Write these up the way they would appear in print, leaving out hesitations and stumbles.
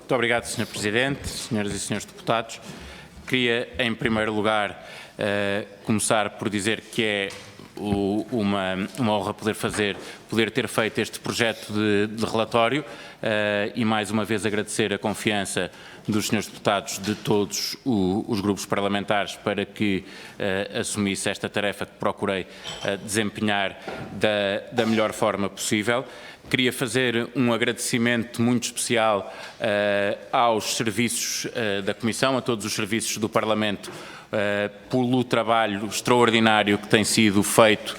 Muito obrigado, Sr. Presidente, senhoras e senhores deputados. Queria, em primeiro lugar, começar por dizer que é uma honra poder ter feito este projeto de relatório e, mais uma vez, agradecer a confiança dos senhores deputados de todos os grupos parlamentares para que assumisse esta tarefa que procurei desempenhar da melhor forma possível. Queria fazer um agradecimento muito especial aos serviços da Comissão, a todos os serviços do Parlamento, pelo trabalho extraordinário que tem sido feito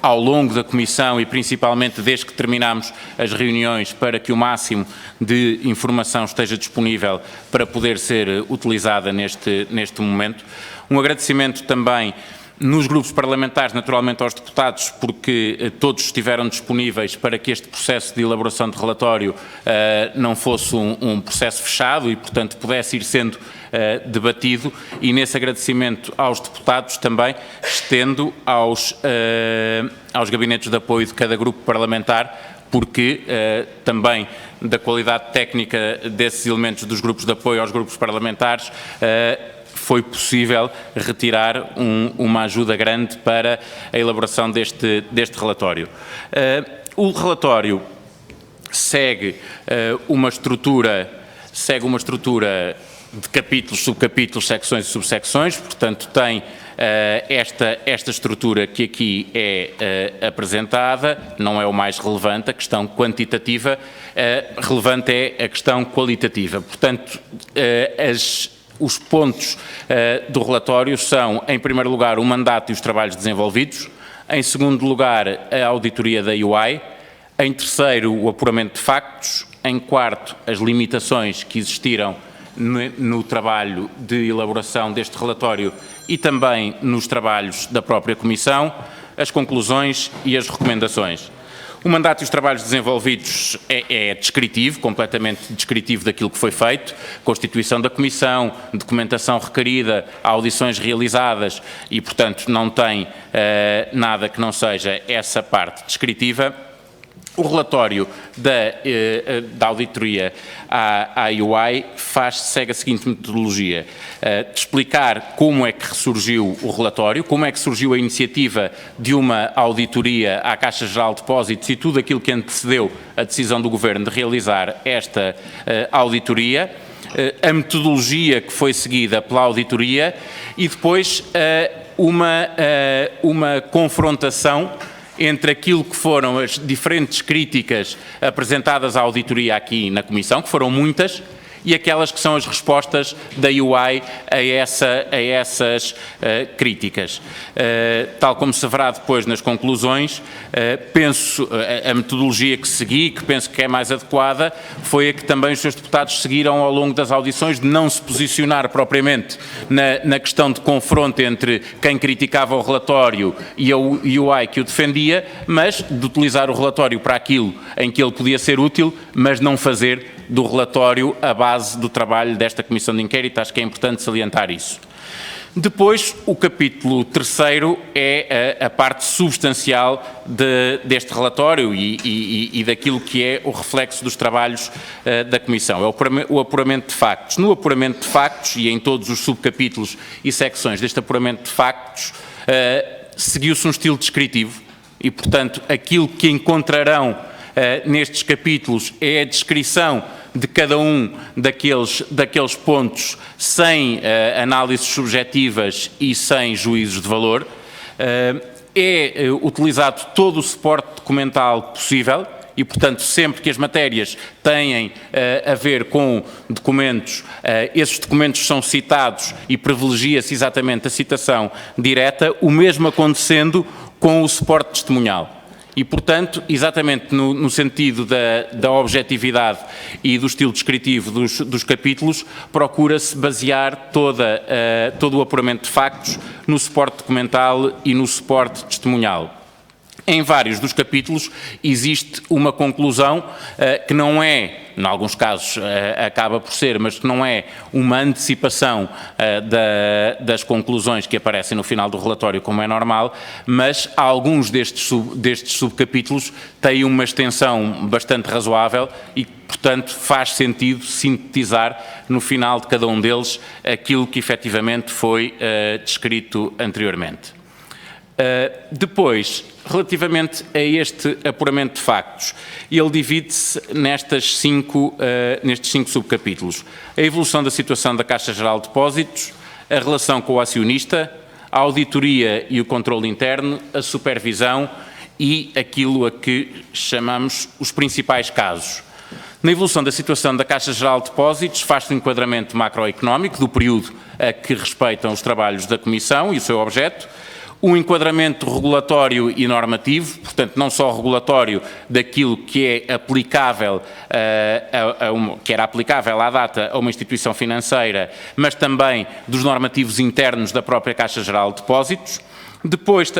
ao longo da Comissão e principalmente desde que terminámos as reuniões para que o máximo de informação esteja disponível para poder ser utilizada neste momento. Um agradecimento também nos grupos parlamentares, naturalmente aos deputados, porque todos estiveram disponíveis para que este processo de elaboração de relatório não fosse um processo fechado e, portanto, pudesse ir sendo debatido, e nesse agradecimento aos deputados também estendo aos gabinetes de apoio de cada grupo parlamentar, porque também da qualidade técnica desses elementos dos grupos de apoio aos grupos parlamentares foi possível retirar uma ajuda grande para a elaboração deste relatório. O relatório segue uma estrutura de capítulos, subcapítulos, secções e subsecções, portanto tem esta estrutura que aqui é apresentada, não é o mais relevante, a questão quantitativa, relevante é a questão qualitativa. Portanto, os pontos do relatório são, em primeiro lugar, o mandato e os trabalhos desenvolvidos, em segundo lugar, a auditoria da UI, em terceiro, o apuramento de factos, em quarto, as limitações que existiram no trabalho de elaboração deste relatório e também nos trabalhos da própria Comissão, as conclusões e as recomendações. O mandato e os trabalhos desenvolvidos é descritivo, completamente descritivo daquilo que foi feito, constituição da Comissão, documentação requerida, audições realizadas e, portanto, não tem nada que não seja essa parte descritiva. O relatório da auditoria à UI segue a seguinte metodologia, de explicar como é que ressurgiu o relatório, como é que surgiu a iniciativa de uma auditoria à Caixa Geral de Depósitos e tudo aquilo que antecedeu a decisão do Governo de realizar esta auditoria, a metodologia que foi seguida pela auditoria e depois uma confrontação entre aquilo que foram as diferentes críticas apresentadas à auditoria aqui na Comissão, que foram muitas, e aquelas que são as respostas da UI a essas críticas. Tal como se verá depois nas conclusões, penso a metodologia que segui, que penso que é mais adequada, foi a que também os seus deputados seguiram ao longo das audições, de não se posicionar propriamente na questão de confronto entre quem criticava o relatório e a UI que o defendia, mas de utilizar o relatório para aquilo em que ele podia ser útil, mas não fazer do relatório a base do trabalho desta Comissão de Inquérito. Acho que é importante salientar isso. Depois, o capítulo terceiro é a parte substancial deste relatório e daquilo que é o reflexo dos trabalhos da Comissão. É o apuramento de factos. No apuramento de factos e em todos os subcapítulos e secções deste apuramento de factos, seguiu-se um estilo descritivo e, portanto, aquilo que encontrarão nestes capítulos é a descrição de cada um daqueles pontos sem análises subjetivas e sem juízos de valor. É utilizado todo o suporte documental possível e, portanto, sempre que as matérias têm a ver com documentos, esses documentos são citados e privilegia-se exatamente a citação direta, o mesmo acontecendo com o suporte testemunhal. E, portanto, exatamente no sentido da objetividade e do estilo descritivo dos capítulos, procura-se basear todo o apuramento de factos no suporte documental e no suporte testemunhal. Em vários dos capítulos existe uma conclusão que não é, em alguns casos acaba por ser, mas que não é uma antecipação das conclusões que aparecem no final do relatório, como é normal, mas alguns destes subcapítulos têm uma extensão bastante razoável e, portanto, faz sentido sintetizar no final de cada um deles aquilo que efetivamente foi descrito anteriormente. Depois, relativamente a este apuramento de factos, ele divide-se nestes cinco subcapítulos. A evolução da situação da Caixa Geral de Depósitos, a relação com o acionista, a auditoria e o controle interno, a supervisão e aquilo a que chamamos os principais casos. Na evolução da situação da Caixa Geral de Depósitos, faz-se um enquadramento macroeconómico do período a que respeitam os trabalhos da Comissão e o seu objeto, um enquadramento regulatório e normativo, portanto, não só regulatório daquilo que é aplicável, que era aplicável à data a uma instituição financeira, mas também dos normativos internos da própria Caixa Geral de Depósitos. Depois,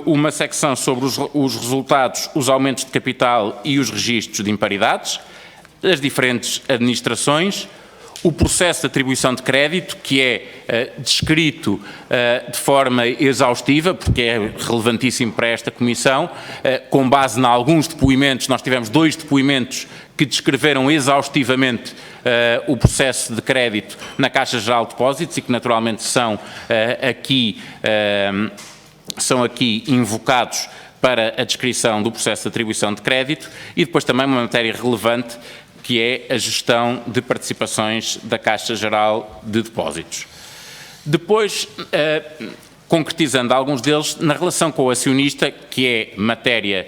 uma secção sobre os resultados, os aumentos de capital e os registros de imparidades, as diferentes administrações, o processo de atribuição de crédito, que é descrito de forma exaustiva, porque é relevantíssimo para esta Comissão, com base em alguns depoimentos. Nós tivemos 2 depoimentos que descreveram exaustivamente o processo de crédito na Caixa Geral de Depósitos e que naturalmente são aqui invocados para a descrição do processo de atribuição de crédito, e depois também uma matéria relevante que é a gestão de participações da Caixa Geral de Depósitos. Depois, concretizando alguns deles, na relação com o acionista, que é matéria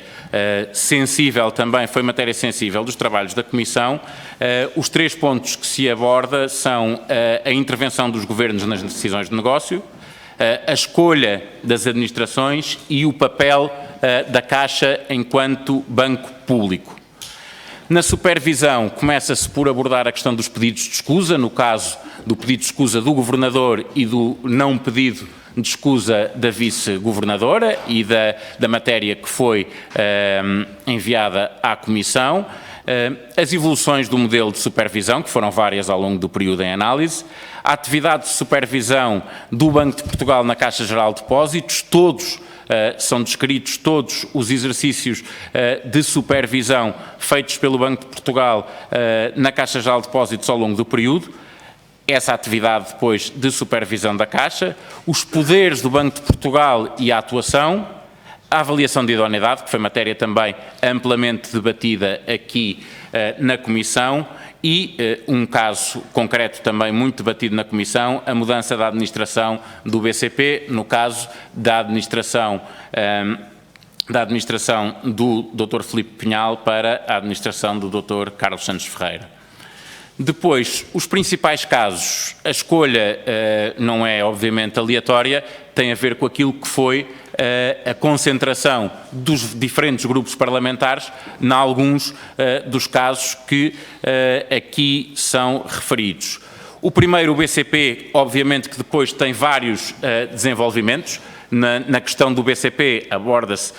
sensível também, foi matéria sensível dos trabalhos da Comissão, os 3 pontos que se aborda são a intervenção dos governos nas decisões de negócio, a escolha das administrações e o papel da Caixa enquanto banco público. Na supervisão, começa-se por abordar a questão dos pedidos de escusa, no caso do pedido de escusa do Governador e do não pedido de escusa da Vice-Governadora e da matéria que foi enviada à Comissão, as evoluções do modelo de supervisão, que foram várias ao longo do período em análise, a atividade de supervisão do Banco de Portugal na Caixa Geral de Depósitos, são descritos todos os exercícios de supervisão feitos pelo Banco de Portugal na Caixa Geral de Depósitos ao longo do período, essa atividade depois de supervisão da Caixa, os poderes do Banco de Portugal e a atuação, a avaliação de idoneidade, que foi matéria também amplamente debatida aqui na Comissão, e um caso concreto também muito debatido na Comissão, a mudança da administração do BCP, no caso da administração do Dr. Filipe Pinhal para a administração do Dr. Carlos Santos Ferreira. Depois, os principais casos, a escolha não é obviamente aleatória, tem a ver com aquilo que foi a concentração dos diferentes grupos parlamentares em alguns dos casos que aqui são referidos. O primeiro, o BCP, obviamente que depois tem vários desenvolvimentos. Na questão do BCP aborda-se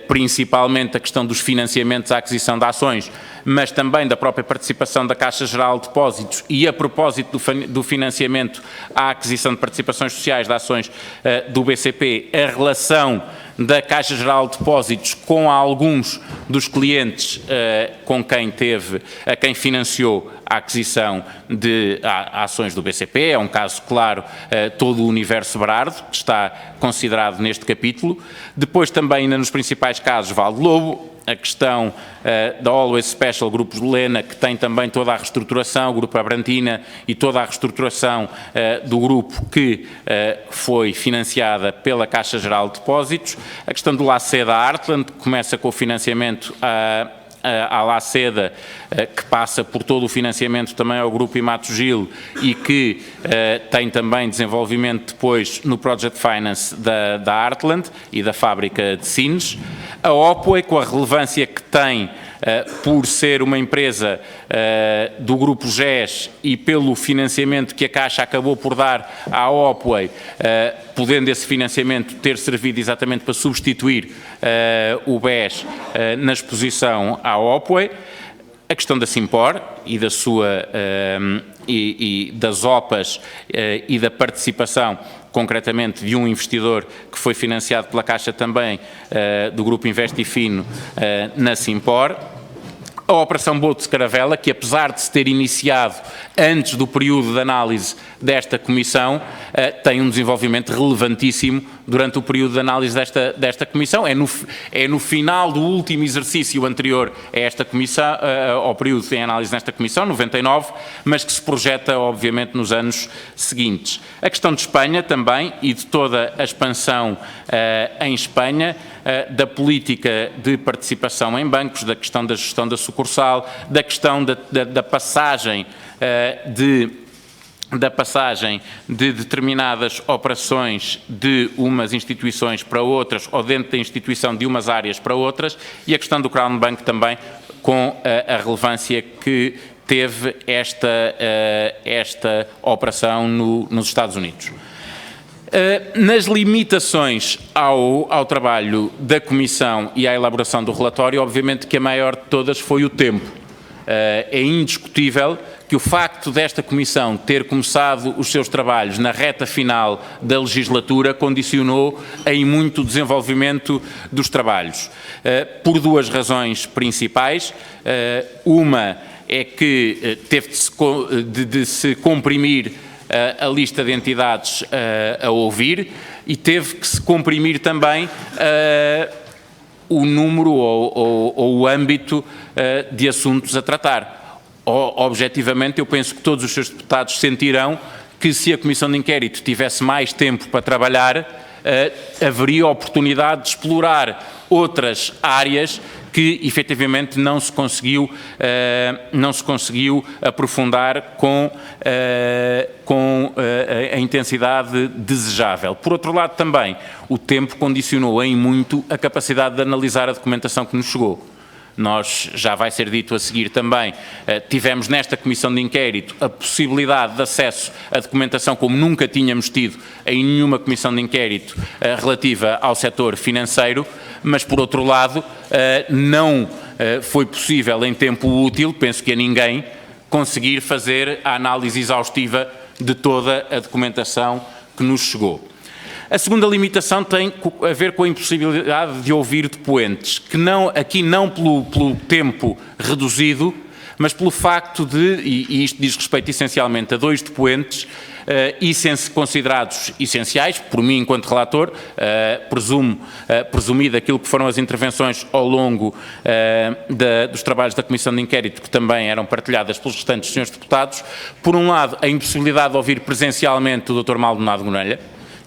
principalmente a questão dos financiamentos à aquisição de ações, mas também da própria participação da Caixa Geral de Depósitos e a propósito do financiamento à aquisição de participações sociais de ações do BCP, a relação da Caixa Geral de Depósitos com alguns dos clientes a quem financiou a aquisição de ações do BCP, é um caso claro, todo o universo Berardo, que está considerado neste capítulo. Depois também, ainda nos principais casos, Valde Lobo, a questão da Always Special Grupos de Lena, que tem também toda a reestruturação, o Grupo Abrantina e toda a reestruturação do grupo que foi financiada pela Caixa Geral de Depósitos. A questão do Laceda Heartland, que começa com o financiamento à Laceda, que passa por todo o financiamento também ao Grupo Imato Gil e que tem também desenvolvimento depois no Project Finance da Heartland e da fábrica de Sines. A Opway, com a relevância que tem por ser uma empresa do Grupo GES e pelo financiamento que a Caixa acabou por dar à Opway, podendo esse financiamento ter servido exatamente para substituir o BES na exposição à Opway. A questão da Simpor e da sua e das OPAs e da participação, concretamente, de um investidor que foi financiado pela Caixa também, do Grupo Investifino, na Simpor. A Operação Boto de Caravela, que apesar de se ter iniciado antes do período de análise desta Comissão, tem um desenvolvimento relevantíssimo durante o período de análise desta Comissão. É no final do último exercício anterior a esta Comissão, ao período em análise nesta Comissão, 99, mas que se projeta, obviamente, nos anos seguintes. A questão de Espanha também, e de toda a expansão em Espanha, da política de participação em bancos, da questão da gestão da sucursal, da questão da passagem de determinadas operações de umas instituições para outras, ou dentro da instituição de umas áreas para outras, e a questão do Crown Bank também, com a relevância que teve esta operação nos Estados Unidos. Nas limitações ao trabalho da Comissão e à elaboração do relatório, obviamente que a maior de todas foi o tempo. É indiscutível que o facto desta Comissão ter começado os seus trabalhos na reta final da legislatura condicionou em muito o desenvolvimento dos trabalhos, por duas razões principais. Uma é que teve de se comprimir a lista de entidades a ouvir, e teve que se comprimir também o número ou o âmbito de assuntos a tratar. Objetivamente, eu penso que todos os seus deputados sentirão que, se a Comissão de Inquérito tivesse mais tempo para trabalhar, haveria oportunidade de explorar outras áreas que efetivamente não se conseguiu aprofundar com a intensidade desejável. Por outro lado, também, o tempo condicionou em muito a capacidade de analisar a documentação que nos chegou. Nós, já vai ser dito a seguir também, tivemos nesta Comissão de Inquérito a possibilidade de acesso à documentação como nunca tínhamos tido em nenhuma Comissão de Inquérito relativa ao setor financeiro, mas, por outro lado, não foi possível em tempo útil, penso que a ninguém, conseguir fazer a análise exaustiva de toda a documentação que nos chegou. A segunda limitação tem a ver com a impossibilidade de ouvir depoentes, que aqui não pelo tempo reduzido, mas pelo facto de, e isto diz respeito essencialmente a dois depoentes, considerados essenciais, por mim enquanto relator, presumido aquilo que foram as intervenções ao longo dos trabalhos da Comissão de Inquérito, que também eram partilhadas pelos restantes senhores deputados. Por um lado, a impossibilidade de ouvir presencialmente o Dr. Maldonado Gonelha,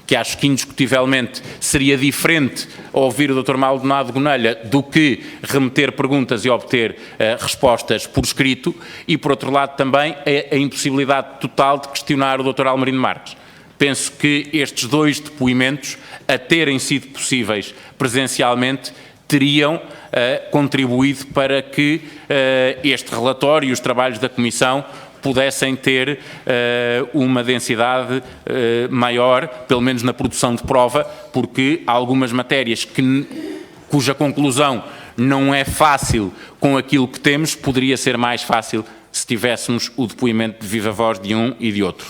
que acho que indiscutivelmente seria diferente ouvir o Dr. Maldonado Gonelha do que remeter perguntas e obter respostas por escrito, e, por outro lado, também a impossibilidade total de questionar o Dr. Almerino Marques. Penso que estes dois depoimentos, a terem sido possíveis presencialmente, teriam contribuído para que este relatório e os trabalhos da Comissão pudessem ter uma densidade maior, pelo menos na produção de prova, porque há algumas matérias cuja conclusão não é fácil com aquilo que temos, poderia ser mais fácil se tivéssemos o depoimento de viva voz de um e de outro.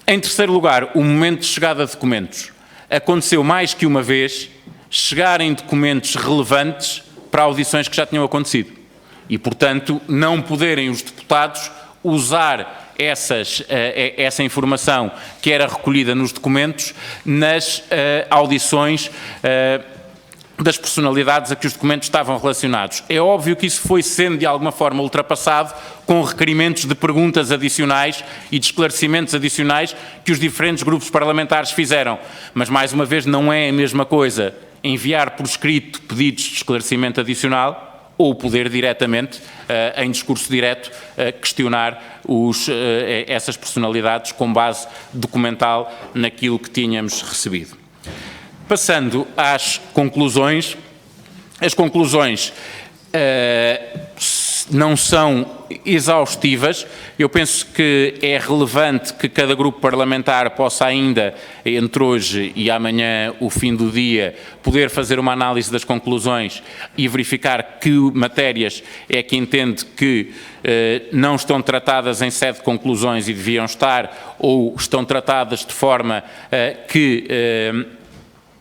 Em terceiro lugar, o momento de chegada de documentos. Aconteceu mais que uma vez chegarem documentos relevantes para audições que já tinham acontecido e, portanto, não poderem os deputados usar essa informação que era recolhida nos documentos nas audições das personalidades a que os documentos estavam relacionados. É óbvio que isso foi sendo de alguma forma ultrapassado com requerimentos de perguntas adicionais e de esclarecimentos adicionais que os diferentes grupos parlamentares fizeram. Mas, mais uma vez, não é a mesma coisa enviar por escrito pedidos de esclarecimento adicional ou poder diretamente, em discurso direto, questionar essas personalidades com base documental naquilo que tínhamos recebido. Passando às conclusões, as conclusões não são exaustivas. Eu penso que é relevante que cada grupo parlamentar possa ainda, entre hoje e amanhã, o fim do dia, poder fazer uma análise das conclusões e verificar que matérias é que entende que não estão tratadas em sede de conclusões e deviam estar, ou estão tratadas de forma que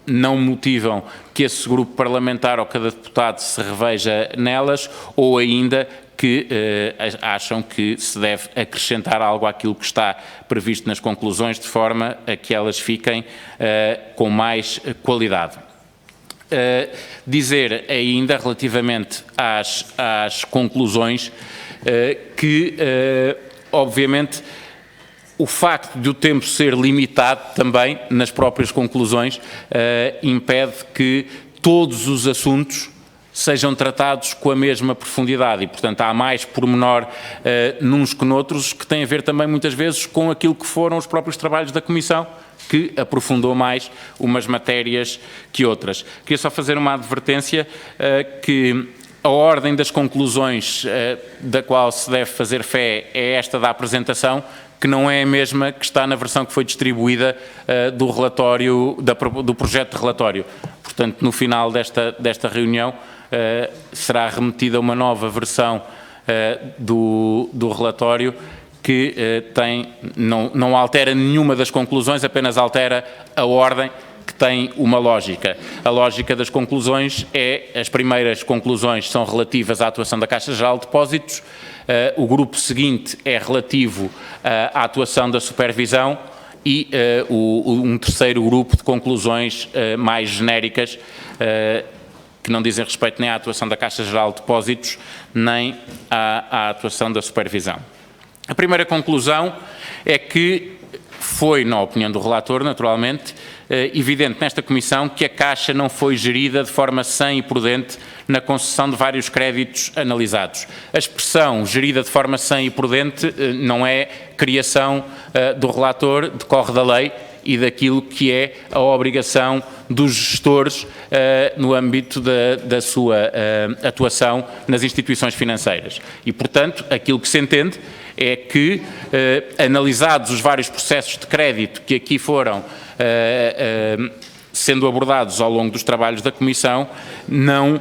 não motivam que esse grupo parlamentar ou cada deputado se reveja nelas, ou ainda que acham que se deve acrescentar algo àquilo que está previsto nas conclusões, de forma a que elas fiquem com mais qualidade. Dizer ainda, relativamente às conclusões, que, obviamente, o facto de o tempo ser limitado também nas próprias conclusões impede que todos os assuntos sejam tratados com a mesma profundidade e, portanto, há mais pormenor nuns que noutros, que tem a ver também muitas vezes com aquilo que foram os próprios trabalhos da Comissão, que aprofundou mais umas matérias que outras. Queria só fazer uma advertência que a ordem das conclusões da qual se deve fazer fé é esta da apresentação, que não é a mesma que está na versão que foi distribuída do relatório, do projeto de relatório. Portanto, no final desta reunião, será remetida uma nova versão do relatório que não altera nenhuma das conclusões, apenas altera a ordem, que tem uma lógica. A lógica das conclusões as primeiras conclusões são relativas à atuação da Caixa Geral de Depósitos, o grupo seguinte é relativo à atuação da supervisão e um terceiro grupo de conclusões mais genéricas, que não dizem respeito nem à atuação da Caixa Geral de Depósitos, nem à atuação da supervisão. A primeira conclusão é que foi, na opinião do relator, naturalmente, evidente nesta Comissão que a Caixa não foi gerida de forma sã e prudente na concessão de vários créditos analisados. A expressão gerida de forma sã e prudente não é criação do relator, decorre da lei e daquilo que é a obrigação dos gestores no âmbito da sua atuação nas instituições financeiras. E, portanto, aquilo que se entende é que, analisados os vários processos de crédito que aqui foram sendo abordados ao longo dos trabalhos da Comissão, não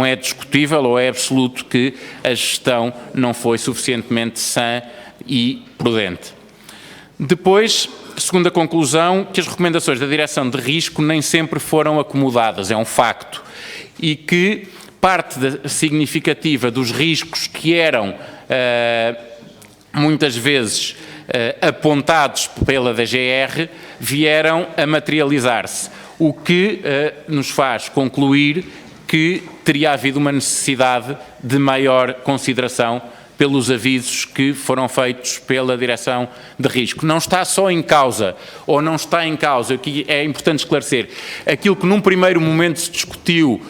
é discutível ou é absoluto que a gestão não foi suficientemente sã e prudente. Depois, segunda conclusão, que as recomendações da Direção de Risco nem sempre foram acomodadas, é um facto, e que parte significativa dos riscos que eram muitas vezes apontados pela DGR vieram a materializar-se, o que nos faz concluir que teria havido uma necessidade de maior consideração pelos avisos que foram feitos pela Direção de Risco. Não está só em causa, ou não está em causa, aqui é importante esclarecer, aquilo que num primeiro momento se discutiu,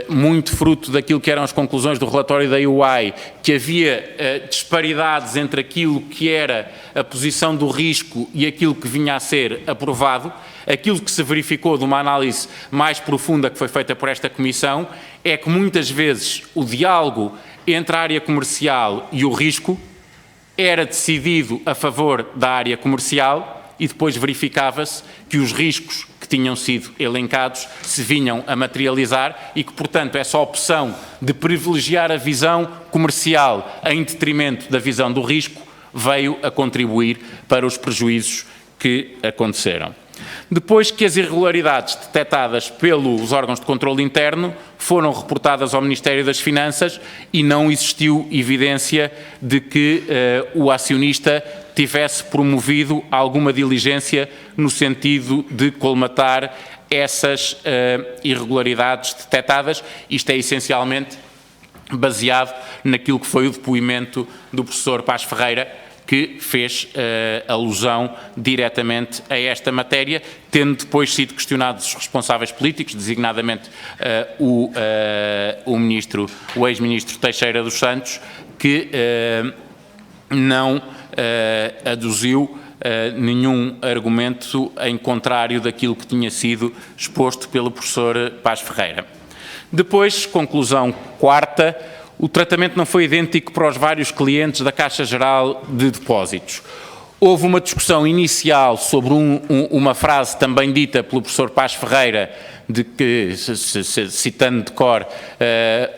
muito fruto daquilo que eram as conclusões do relatório da UI, que havia disparidades entre aquilo que era a posição do risco e aquilo que vinha a ser aprovado. Aquilo que se verificou de uma análise mais profunda que foi feita por esta Comissão é que muitas vezes o diálogo entre a área comercial e o risco era decidido a favor da área comercial e depois verificava-se que os riscos que tinham sido elencados se vinham a materializar e que, portanto, essa opção de privilegiar a visão comercial em detrimento da visão do risco veio a contribuir para os prejuízos que aconteceram. Depois que as irregularidades detectadas pelos órgãos de controle interno foram reportadas ao Ministério das Finanças e não existiu evidência de que o acionista tivesse promovido alguma diligência no sentido de colmatar essas irregularidades detectadas. Isto é essencialmente baseado naquilo que foi o depoimento do professor Paz Ferreira, que fez alusão diretamente a esta matéria, tendo depois sido questionados os responsáveis políticos, designadamente o ex-ministro Teixeira dos Santos, que não aduziu nenhum argumento em contrário daquilo que tinha sido exposto pelo professor Paz Ferreira. Depois, conclusão quarta, o tratamento não foi idêntico para os vários clientes da Caixa Geral de Depósitos. Houve uma discussão inicial sobre uma frase também dita pelo professor Paz Ferreira, de que, citando de cor,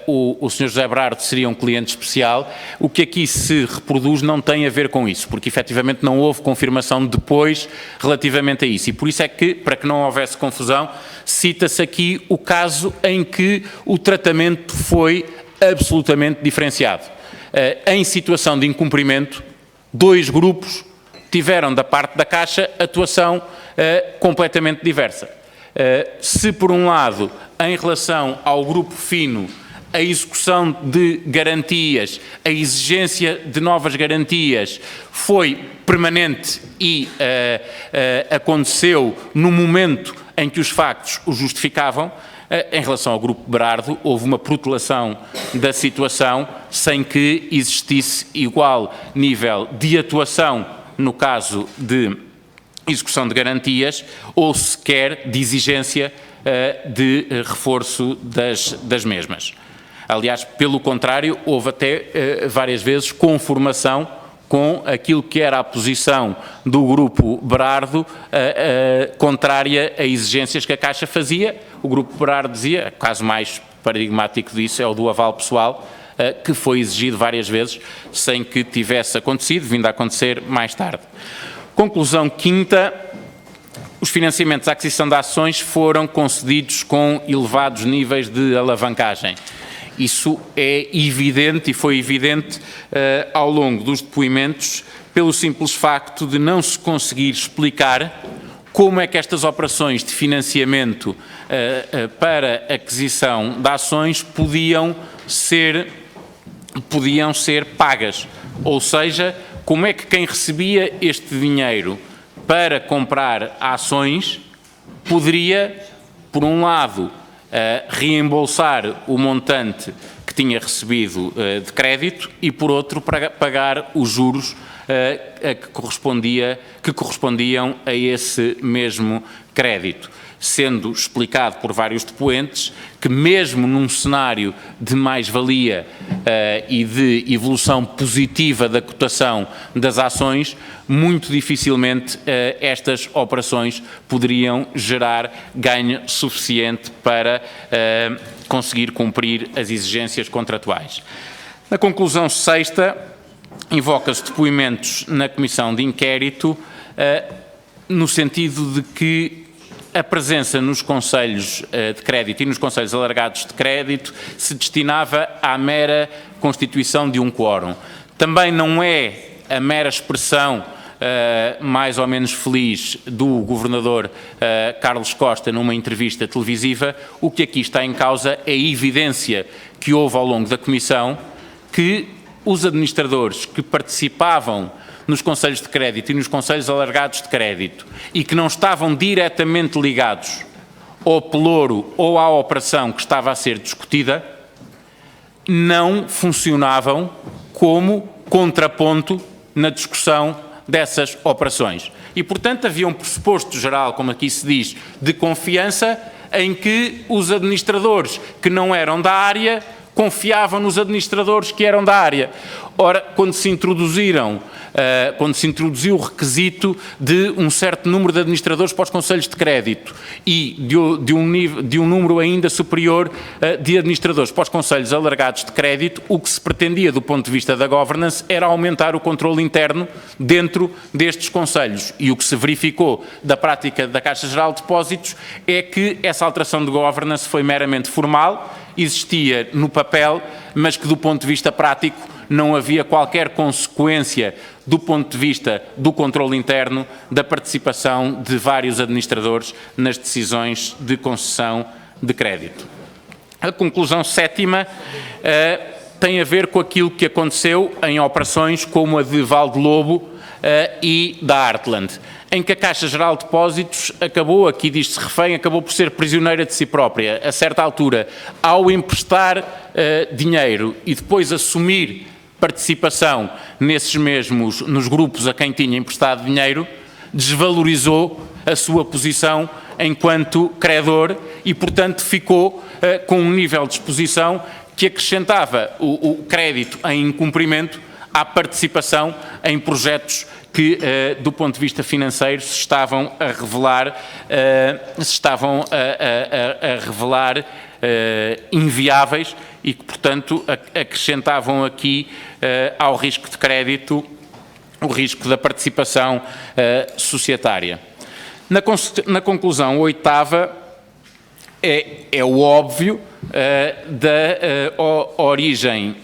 o Sr. José Berardo seria um cliente especial. O que aqui se reproduz não tem a ver com isso, porque efetivamente não houve confirmação depois relativamente a isso. E por isso é que, para que não houvesse confusão, cita-se aqui o caso em que o tratamento foi absolutamente diferenciado. Em situação de incumprimento, dois grupos tiveram da parte da Caixa atuação completamente diversa. Se por um lado, em relação ao grupo fino, a execução de garantias, a exigência de novas garantias foi permanente e aconteceu no momento em que os factos o justificavam, em relação ao grupo Berardo, houve uma protelação da situação sem que existisse igual nível de atuação no caso de execução de garantias ou sequer de exigência de reforço das mesmas. Aliás, pelo contrário, houve até várias vezes conformação com aquilo que era a posição do grupo Berardo contrária a exigências que a Caixa fazia. O grupo Berardo dizia, o caso mais paradigmático disso é o do aval pessoal, que foi exigido várias vezes sem que tivesse acontecido, vindo a acontecer mais tarde. Conclusão quinta, os financiamentos à aquisição de ações foram concedidos com elevados níveis de alavancagem. Isso é evidente e foi evidente ao longo dos depoimentos pelo simples facto de não se conseguir explicar como é que estas operações de financiamento para aquisição de ações podiam ser pagas. Ou seja, como é que quem recebia este dinheiro para comprar ações poderia, por um lado, reembolsar o montante que tinha recebido de crédito e, por outro, pagar os juros que correspondiam a esse mesmo crédito, sendo explicado por vários depoentes que mesmo num cenário de mais-valia e de evolução positiva da cotação das ações, muito dificilmente estas operações poderiam gerar ganho suficiente para conseguir cumprir as exigências contratuais. Na conclusão sexta, invoca-se depoimentos na Comissão de Inquérito no sentido de que a presença nos conselhos de crédito e nos conselhos alargados de crédito se destinava à mera constituição de um quórum. Também não é a mera expressão mais ou menos feliz do governador Carlos Costa numa entrevista televisiva. O que aqui está em causa é a evidência que houve ao longo da Comissão que os administradores que participavam nos conselhos de crédito e nos conselhos alargados de crédito e que não estavam diretamente ligados ao pelouro ou à operação que estava a ser discutida, não funcionavam como contraponto na discussão dessas operações. E, portanto, havia um pressuposto geral, como aqui se diz, de confiança em que os administradores que não eram da área confiavam nos administradores que eram da área. Ora, quando se introduziu o requisito de um certo número de administradores para os conselhos de crédito e de um número ainda superior de administradores para os conselhos alargados de crédito, o que se pretendia do ponto de vista da governance era aumentar o controle interno dentro destes conselhos. E o que se verificou da prática da Caixa Geral de Depósitos é que essa alteração de governance foi meramente formal, existia no papel, mas que do ponto de vista prático não havia qualquer consequência do ponto de vista do controle interno da participação de vários administradores nas decisões de concessão de crédito. A conclusão sétima tem a ver com aquilo que aconteceu em operações como a de Valdelobo e da Heartland, em que a Caixa Geral de Depósitos acabou, aqui diz-se refém, acabou por ser prisioneira de si própria. A certa altura, ao emprestar dinheiro e depois assumir participação nesses mesmos, nos grupos a quem tinha emprestado dinheiro, desvalorizou a sua posição enquanto credor e, portanto, ficou com um nível de exposição que acrescentava o crédito em incumprimento à participação em projetos que, do ponto de vista financeiro, se estavam a revelar inviáveis e que, portanto, acrescentavam aqui ao risco de crédito o risco da participação societária. Na conclusão oitava, é o óbvio da origem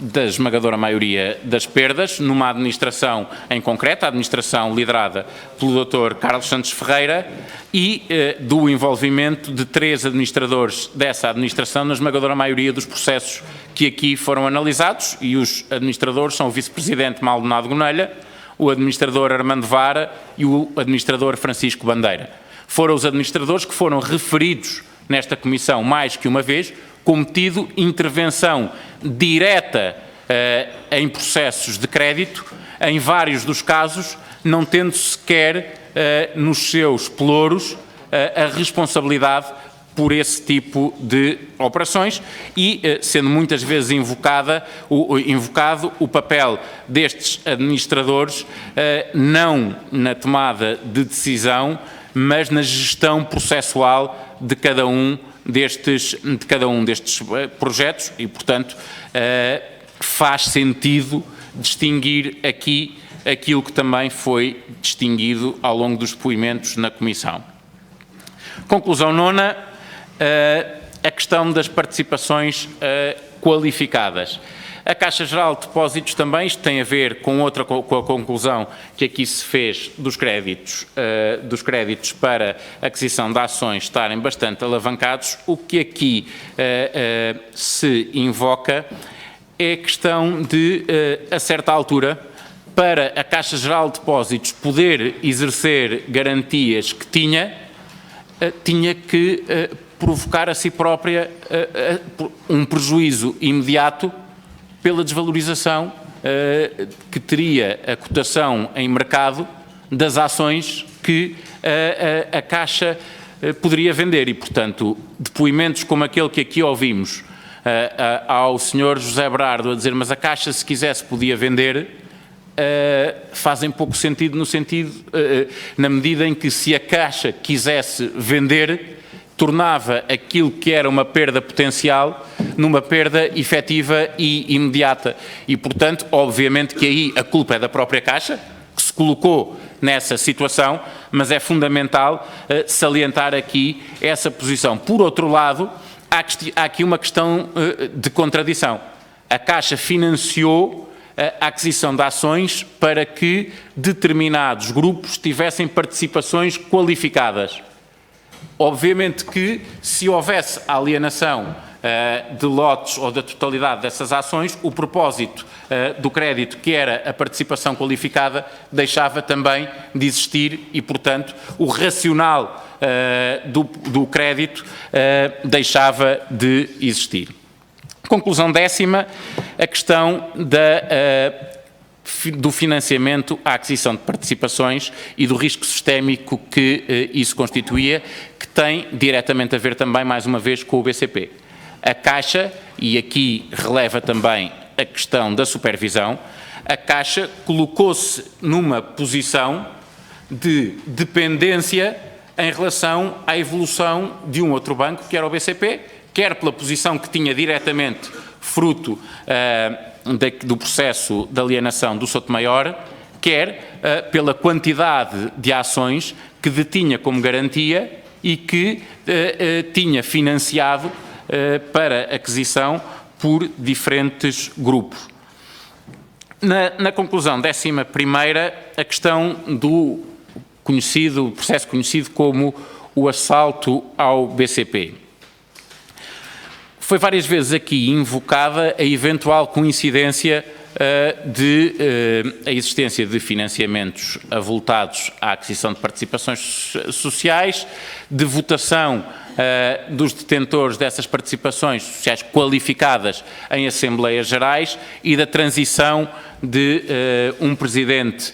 da esmagadora maioria das perdas, numa administração em concreto, a administração liderada pelo Dr. Carlos Santos Ferreira, e do envolvimento de 3 administradores dessa administração na esmagadora maioria dos processos que aqui foram analisados, e os administradores são o Vice-Presidente Maldonado Gonelha, o administrador Armando Vara e o administrador Francisco Bandeira. Foram os administradores que foram referidos nesta comissão mais que uma vez, como tido intervenção direta em processos de crédito, em vários dos casos, não tendo sequer nos seus pelouros a responsabilidade por esse tipo de operações e sendo muitas vezes invocado o papel destes administradores, não na tomada de decisão, mas na gestão processual de cada um destes projetos e, portanto, faz sentido distinguir aqui aquilo que também foi distinguido ao longo dos depoimentos na Comissão. Conclusão nona, a questão das participações qualificadas. A Caixa Geral de Depósitos também, isto tem a ver com a conclusão que aqui se fez dos créditos para aquisição de ações estarem bastante alavancados. O que aqui se invoca é a questão de, a certa altura, para a Caixa Geral de Depósitos poder exercer garantias que tinha que provocar a si própria um prejuízo imediato pela desvalorização que teria a cotação em mercado das ações que a Caixa poderia vender e, portanto, depoimentos como aquele que aqui ouvimos ao Sr. José Berardo a dizer mas a Caixa se quisesse podia vender, fazem pouco sentido na medida em que se a Caixa quisesse vender, tornava aquilo que era uma perda potencial numa perda efetiva e imediata. E, portanto, obviamente que aí a culpa é da própria Caixa, que se colocou nessa situação, mas é fundamental salientar aqui essa posição. Por outro lado, há aqui uma questão de contradição. A Caixa financiou a aquisição de ações para que determinados grupos tivessem participações qualificadas. Obviamente que, se houvesse alienação de lotes ou da totalidade dessas ações, o propósito do crédito, que era a participação qualificada, deixava também de existir e, portanto, o racional do crédito deixava de existir. Conclusão décima, a questão do financiamento à aquisição de participações e do risco sistémico que isso constituía, que tem diretamente a ver também, mais uma vez, com o BCP. A Caixa, e aqui releva também a questão da supervisão, a Caixa colocou-se numa posição de dependência em relação à evolução de um outro banco, que era o BCP, quer pela posição que tinha diretamente fruto do processo de alienação do Sotomayor, quer pela quantidade de ações que detinha como garantia e que tinha financiado para aquisição por diferentes grupos. Na conclusão 11ª, a questão do processo conhecido como o assalto ao BCP. Foi várias vezes aqui invocada a eventual coincidência a existência de financiamentos avultados à aquisição de participações sociais, de votação dos detentores dessas participações sociais qualificadas em Assembleias Gerais e da transição de um presidente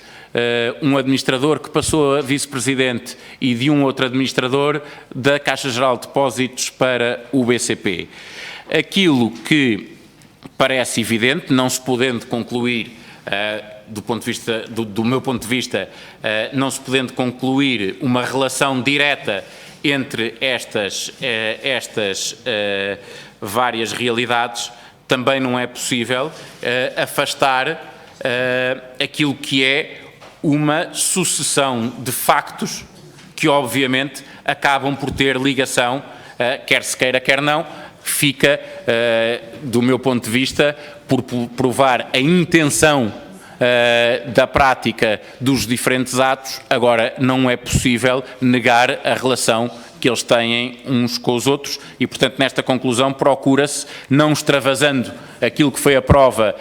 um administrador que passou a vice-presidente e de um outro administrador da Caixa Geral de Depósitos para o BCP. Aquilo que parece evidente, não se podendo concluir, do meu ponto de vista, não se podendo concluir uma relação direta entre estas várias realidades, também não é possível afastar aquilo que é uma sucessão de factos que, obviamente, acabam por ter ligação, quer se queira, quer não, fica, do meu ponto de vista, por provar a intenção da prática dos diferentes atos. Agora, não é possível negar a relação que eles têm uns com os outros e, portanto, nesta conclusão procura-se, não extravasando aquilo que foi a prova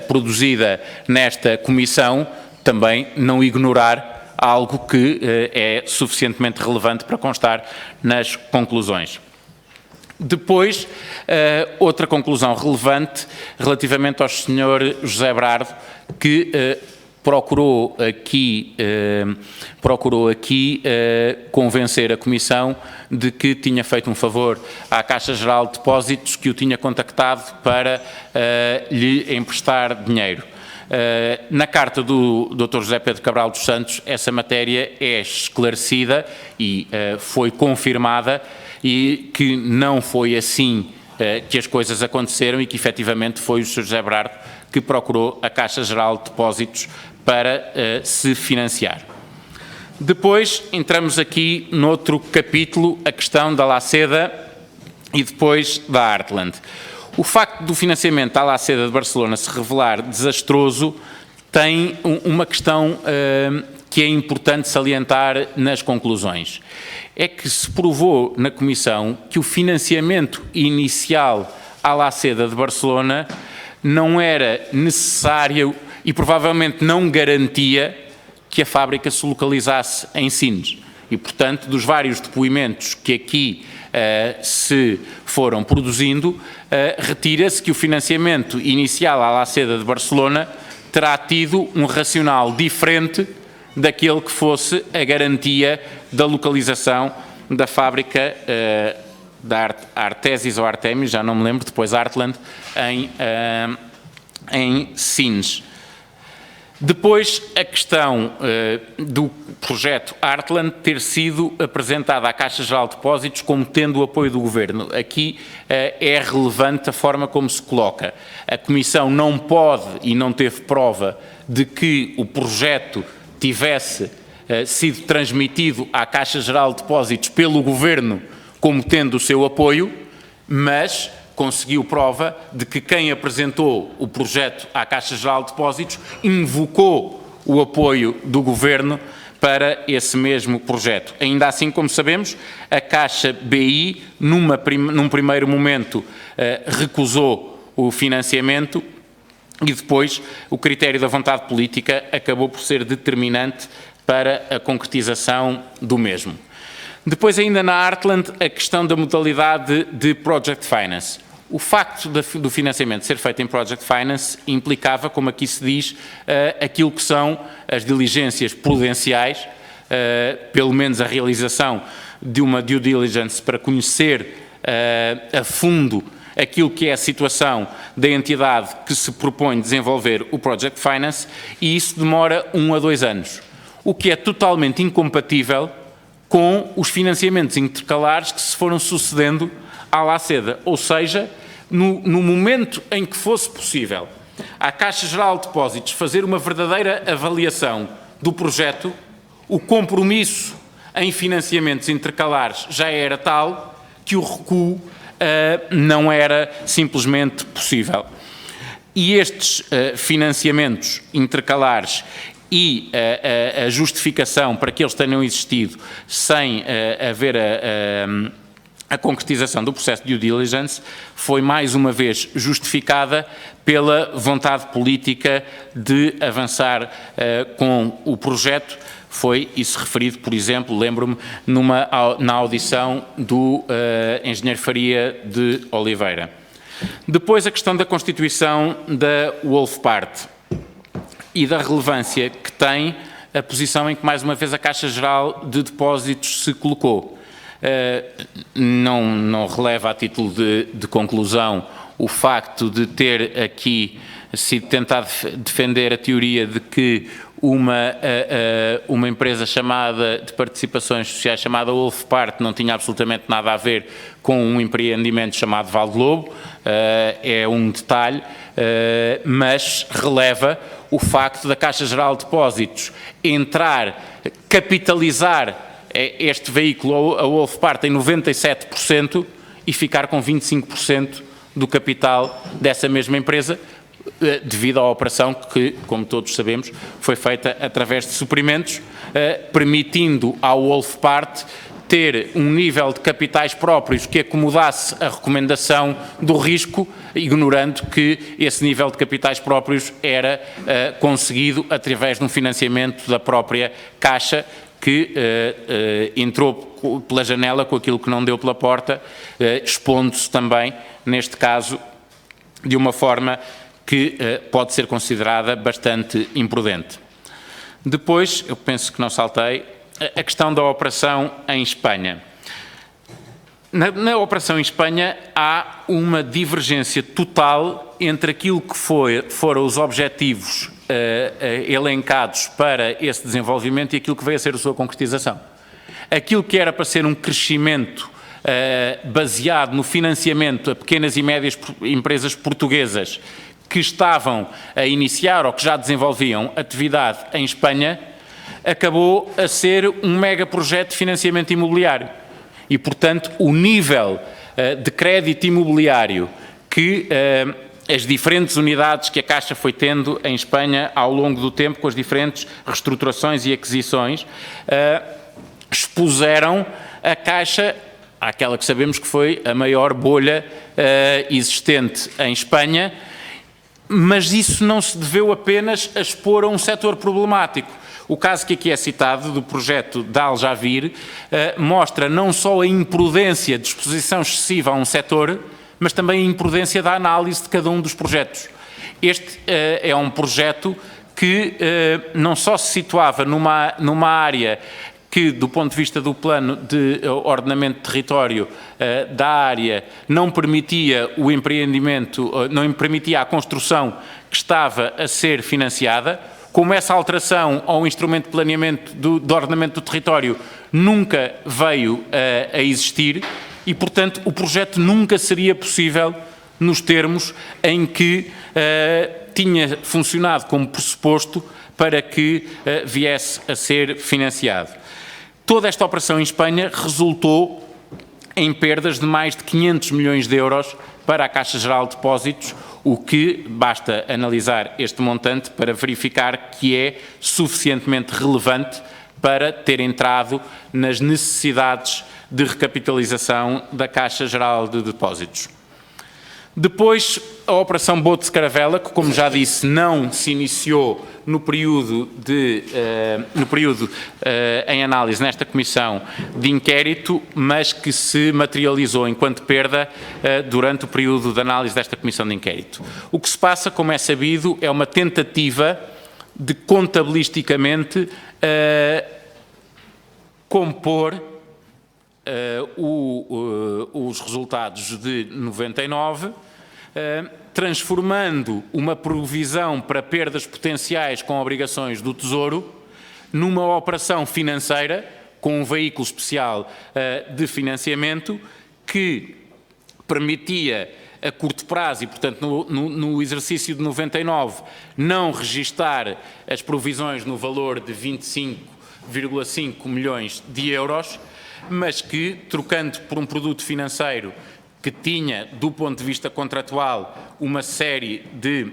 produzida nesta comissão, também não ignorar algo que é suficientemente relevante para constar nas conclusões. Depois, outra conclusão relevante relativamente ao Sr. José Brardo, que procurou aqui convencer a Comissão de que tinha feito um favor à Caixa Geral de Depósitos, que o tinha contactado para lhe emprestar dinheiro. Na carta do Dr. José Pedro Cabral dos Santos, essa matéria é esclarecida e foi confirmada, e que não foi assim que as coisas aconteceram e que efetivamente foi o Sr. José Brardo que procurou a Caixa Geral de Depósitos para se financiar. Depois entramos aqui noutro capítulo, a questão da Laceda e depois da Heartland. O facto do financiamento da Laceda de Barcelona se revelar desastroso tem uma questão que é importante salientar nas conclusões. É que se provou na Comissão que o financiamento inicial à Laceda de Barcelona não era necessário e provavelmente não garantia que a fábrica se localizasse em Sines. E, portanto, dos vários depoimentos que aqui se foram produzindo, retira-se que o financiamento inicial à Laceda de Barcelona terá tido um racional diferente daquele que fosse a garantia da localização da fábrica da Artesis ou Artemis, já não me lembro, depois Heartland, em Sines. Depois, a questão do projeto Heartland ter sido apresentada à Caixa Geral de Depósitos como tendo o apoio do Governo. Aqui é relevante a forma como se coloca. A Comissão não pode e não teve prova de que o projeto tivesse sido transmitido à Caixa Geral de Depósitos pelo Governo como tendo o seu apoio, mas conseguiu prova de que quem apresentou o projeto à Caixa Geral de Depósitos invocou o apoio do Governo para esse mesmo projeto. Ainda assim, como sabemos, a Caixa BI, num primeiro momento, recusou o financiamento e depois o critério da vontade política acabou por ser determinante para a concretização do mesmo. Depois, ainda na Heartland, a questão da modalidade de Project Finance. O facto do financiamento ser feito em Project Finance implicava, como aqui se diz, aquilo que são as diligências prudenciais, pelo menos a realização de uma due diligence para conhecer a fundo aquilo que é a situação da entidade que se propõe desenvolver o Project Finance, e isso demora 1 a 2 anos, o que é totalmente incompatível com os financiamentos intercalares que se foram sucedendo à Laceda, ou seja, no momento em que fosse possível à Caixa Geral de Depósitos fazer uma verdadeira avaliação do projeto, o compromisso em financiamentos intercalares já era tal que o recuo não era simplesmente possível. E estes financiamentos intercalares e a justificação para que eles tenham existido sem haver a concretização do processo de due diligence foi mais uma vez justificada pela vontade política de avançar com o projeto. Foi isso referido, por exemplo, lembro-me, na audição do engenheiro Faria de Oliveira. Depois, a questão da constituição da Wolfpart. e da relevância que tem a posição em que, mais uma vez, a Caixa Geral de Depósitos se colocou. Não releva a título de conclusão o facto de ter aqui sido tentado defender a teoria de que uma empresa chamada de participações sociais chamada Wolfpart não tinha absolutamente nada a ver com um empreendimento chamado Valde Lobo. É um detalhe, mas releva o facto da Caixa Geral de Depósitos capitalizar este veículo, a Wolfpart, em 97% e ficar com 25% do capital dessa mesma empresa, devido à operação que, como todos sabemos, foi feita através de suprimentos, permitindo ao Wolfpart ter um nível de capitais próprios que acomodasse a recomendação do risco, ignorando que esse nível de capitais próprios era conseguido através de um financiamento da própria Caixa, que entrou pela janela com aquilo que não deu pela porta, expondo-se também, neste caso, de uma forma que pode ser considerada bastante imprudente. Depois, eu penso que não saltei, a questão da operação em Espanha. Na operação em Espanha há uma divergência total entre aquilo que foram os objetivos elencados para esse desenvolvimento e aquilo que veio a ser a sua concretização. Aquilo que era para ser um crescimento baseado no financiamento a pequenas e médias empresas portuguesas que estavam a iniciar ou que já desenvolviam atividade em Espanha, acabou a ser um megaprojeto de financiamento imobiliário. E, portanto, o nível de crédito imobiliário que as diferentes unidades que a Caixa foi tendo em Espanha ao longo do tempo, com as diferentes reestruturações e aquisições, expuseram a Caixa àquela que sabemos que foi a maior bolha existente em Espanha, mas isso não se deveu apenas a expor a um setor problemático. O caso que aqui é citado, do projeto da Aljavir, mostra não só a imprudência de exposição excessiva a um setor, mas também a imprudência da análise de cada um dos projetos. Este é um projeto que não só se situava numa área que, do ponto de vista do plano de ordenamento de território da área, não permitia o empreendimento, não permitia a construção que estava a ser financiada, como essa alteração ao instrumento de planeamento de ordenamento do território nunca veio a existir e, portanto, o projeto nunca seria possível nos termos em que tinha funcionado como pressuposto para que viesse a ser financiado. Toda esta operação em Espanha resultou em perdas de mais de 500 milhões de euros para a Caixa Geral de Depósitos, o que basta analisar este montante para verificar que é suficientemente relevante para ter entrado nas necessidades de recapitalização da Caixa Geral de Depósitos. Depois, a Operação Boto de Caravela, que, como já disse, não se iniciou no período em análise nesta comissão de inquérito, mas que se materializou enquanto perda durante o período de análise desta comissão de inquérito. O que se passa, como é sabido, é uma tentativa de contabilisticamente compor os resultados de 99, transformando uma provisão para perdas potenciais com obrigações do Tesouro numa operação financeira com um veículo especial de financiamento que permitia a curto prazo e, portanto, no exercício de 99, não registar as provisões no valor de 25,5 milhões de euros, mas que, trocando por um produto financeiro que tinha, do ponto de vista contratual, uma série de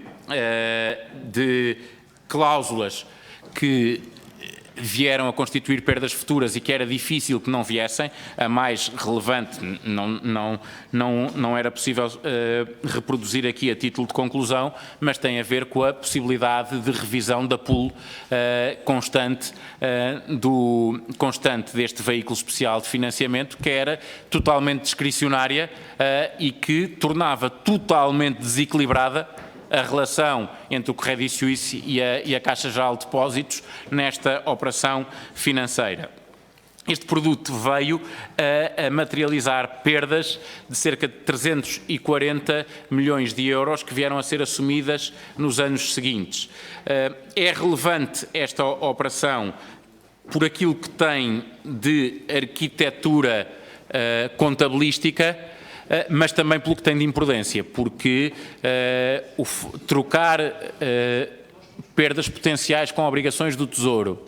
cláusulas que vieram a constituir perdas futuras e que era difícil que não viessem, a mais relevante não era possível reproduzir aqui a título de conclusão, mas tem a ver com a possibilidade de revisão da pool constante deste veículo especial de financiamento, que era totalmente discricionária e que tornava totalmente desequilibrada a relação entre o Credit Suisse e a Caixa Geral de Depósitos nesta operação financeira. Este produto veio a materializar perdas de cerca de 340 milhões de euros que vieram a ser assumidas nos anos seguintes. É relevante esta operação por aquilo que tem de arquitetura contabilística, mas também pelo que tem de imprudência, porque trocar perdas potenciais com obrigações do Tesouro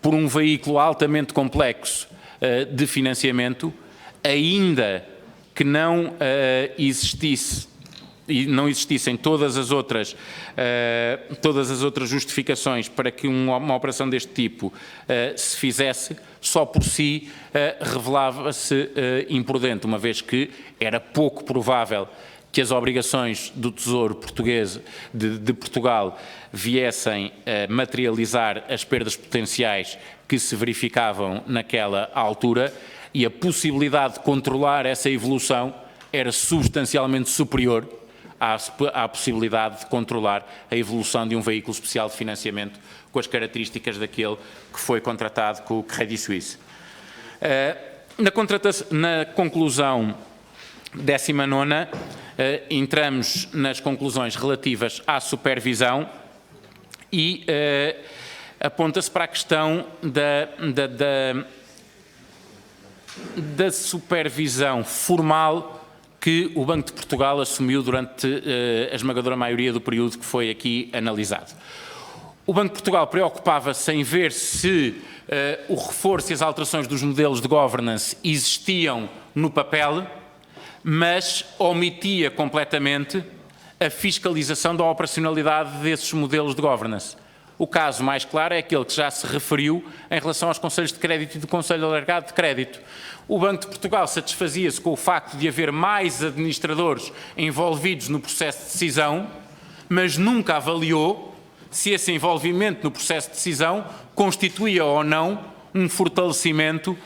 por um veículo altamente complexo de financiamento, ainda que não existissem todas as outras justificações para que uma operação deste tipo se fizesse, só por si revelava-se imprudente, uma vez que era pouco provável que as obrigações do Tesouro Português de Portugal viessem a materializar as perdas potenciais que se verificavam naquela altura, e a possibilidade de controlar essa evolução era substancialmente superior à possibilidade de controlar a evolução de um veículo especial de financiamento com as características daquele que foi contratado com o Credit Suisse. Na conclusão 19ª, entramos nas conclusões relativas à supervisão e aponta-se para a questão da supervisão formal que o Banco de Portugal assumiu durante a esmagadora maioria do período que foi aqui analisado. O Banco de Portugal preocupava-se em ver se o reforço e as alterações dos modelos de governance existiam no papel, mas omitia completamente a fiscalização da operacionalidade desses modelos de governance. O caso mais claro é aquele que já se referiu em relação aos Conselhos de Crédito e do Conselho Alargado de Crédito. O Banco de Portugal satisfazia-se com o facto de haver mais administradores envolvidos no processo de decisão, mas nunca avaliou se esse envolvimento no processo de decisão constituía ou não um fortalecimento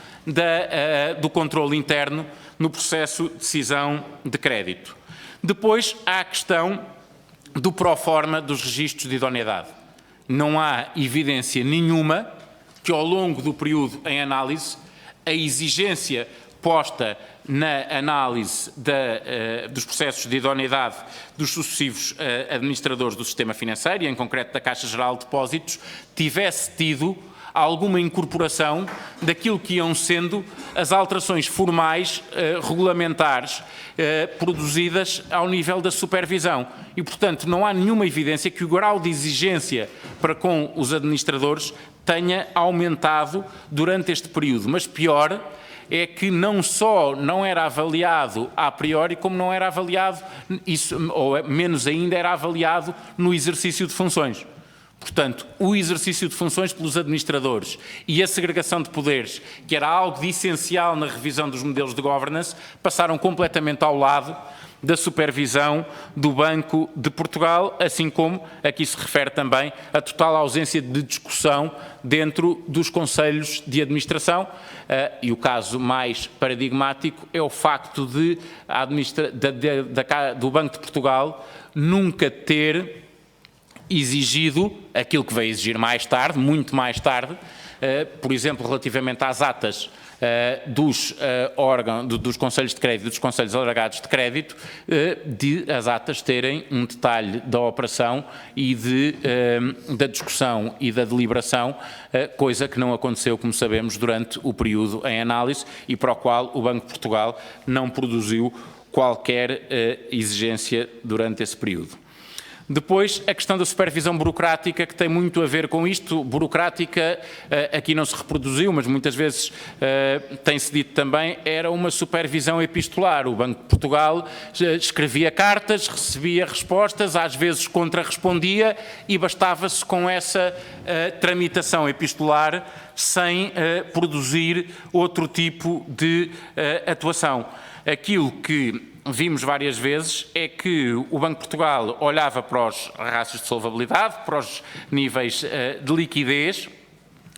do controle interno no processo de decisão de crédito. Depois há a questão do proforma dos registros de idoneidade. Não há evidência nenhuma que ao longo do período em análise a exigência posta na análise dos processos de idoneidade dos sucessivos administradores do sistema financeiro, e em concreto da Caixa Geral de Depósitos, tivesse tido alguma incorporação daquilo que iam sendo as alterações formais regulamentares produzidas ao nível da supervisão. E, portanto, não há nenhuma evidência que o grau de exigência para com os administradores tenha aumentado durante este período. Mas pior é que não só não era avaliado a priori, como não era avaliado, ou menos ainda, era avaliado no exercício de funções. Portanto, o exercício de funções pelos administradores e a segregação de poderes, que era algo de essencial na revisão dos modelos de governance, passaram completamente ao lado da supervisão do Banco de Portugal, assim como aqui se refere também a total ausência de discussão dentro dos conselhos de administração, e o caso mais paradigmático é o facto do Banco de Portugal nunca ter exigido aquilo que veio exigir mais tarde, muito mais tarde, por exemplo, relativamente às atas dos Conselhos de Crédito, dos Conselhos Alargados de Crédito, de as atas terem um detalhe da operação e da discussão e da deliberação, coisa que não aconteceu, como sabemos, durante o período em análise e para o qual o Banco de Portugal não produziu qualquer exigência durante esse período. Depois, a questão da supervisão burocrática, que tem muito a ver com isto. Burocrática, aqui não se reproduziu, mas muitas vezes tem-se dito também, era uma supervisão epistolar. O Banco de Portugal escrevia cartas, recebia respostas, às vezes contrarrespondia, e bastava-se com essa tramitação epistolar sem produzir outro tipo de atuação. Aquilo que vimos várias vezes é que o Banco de Portugal olhava para os rácios de solvabilidade, para os níveis de liquidez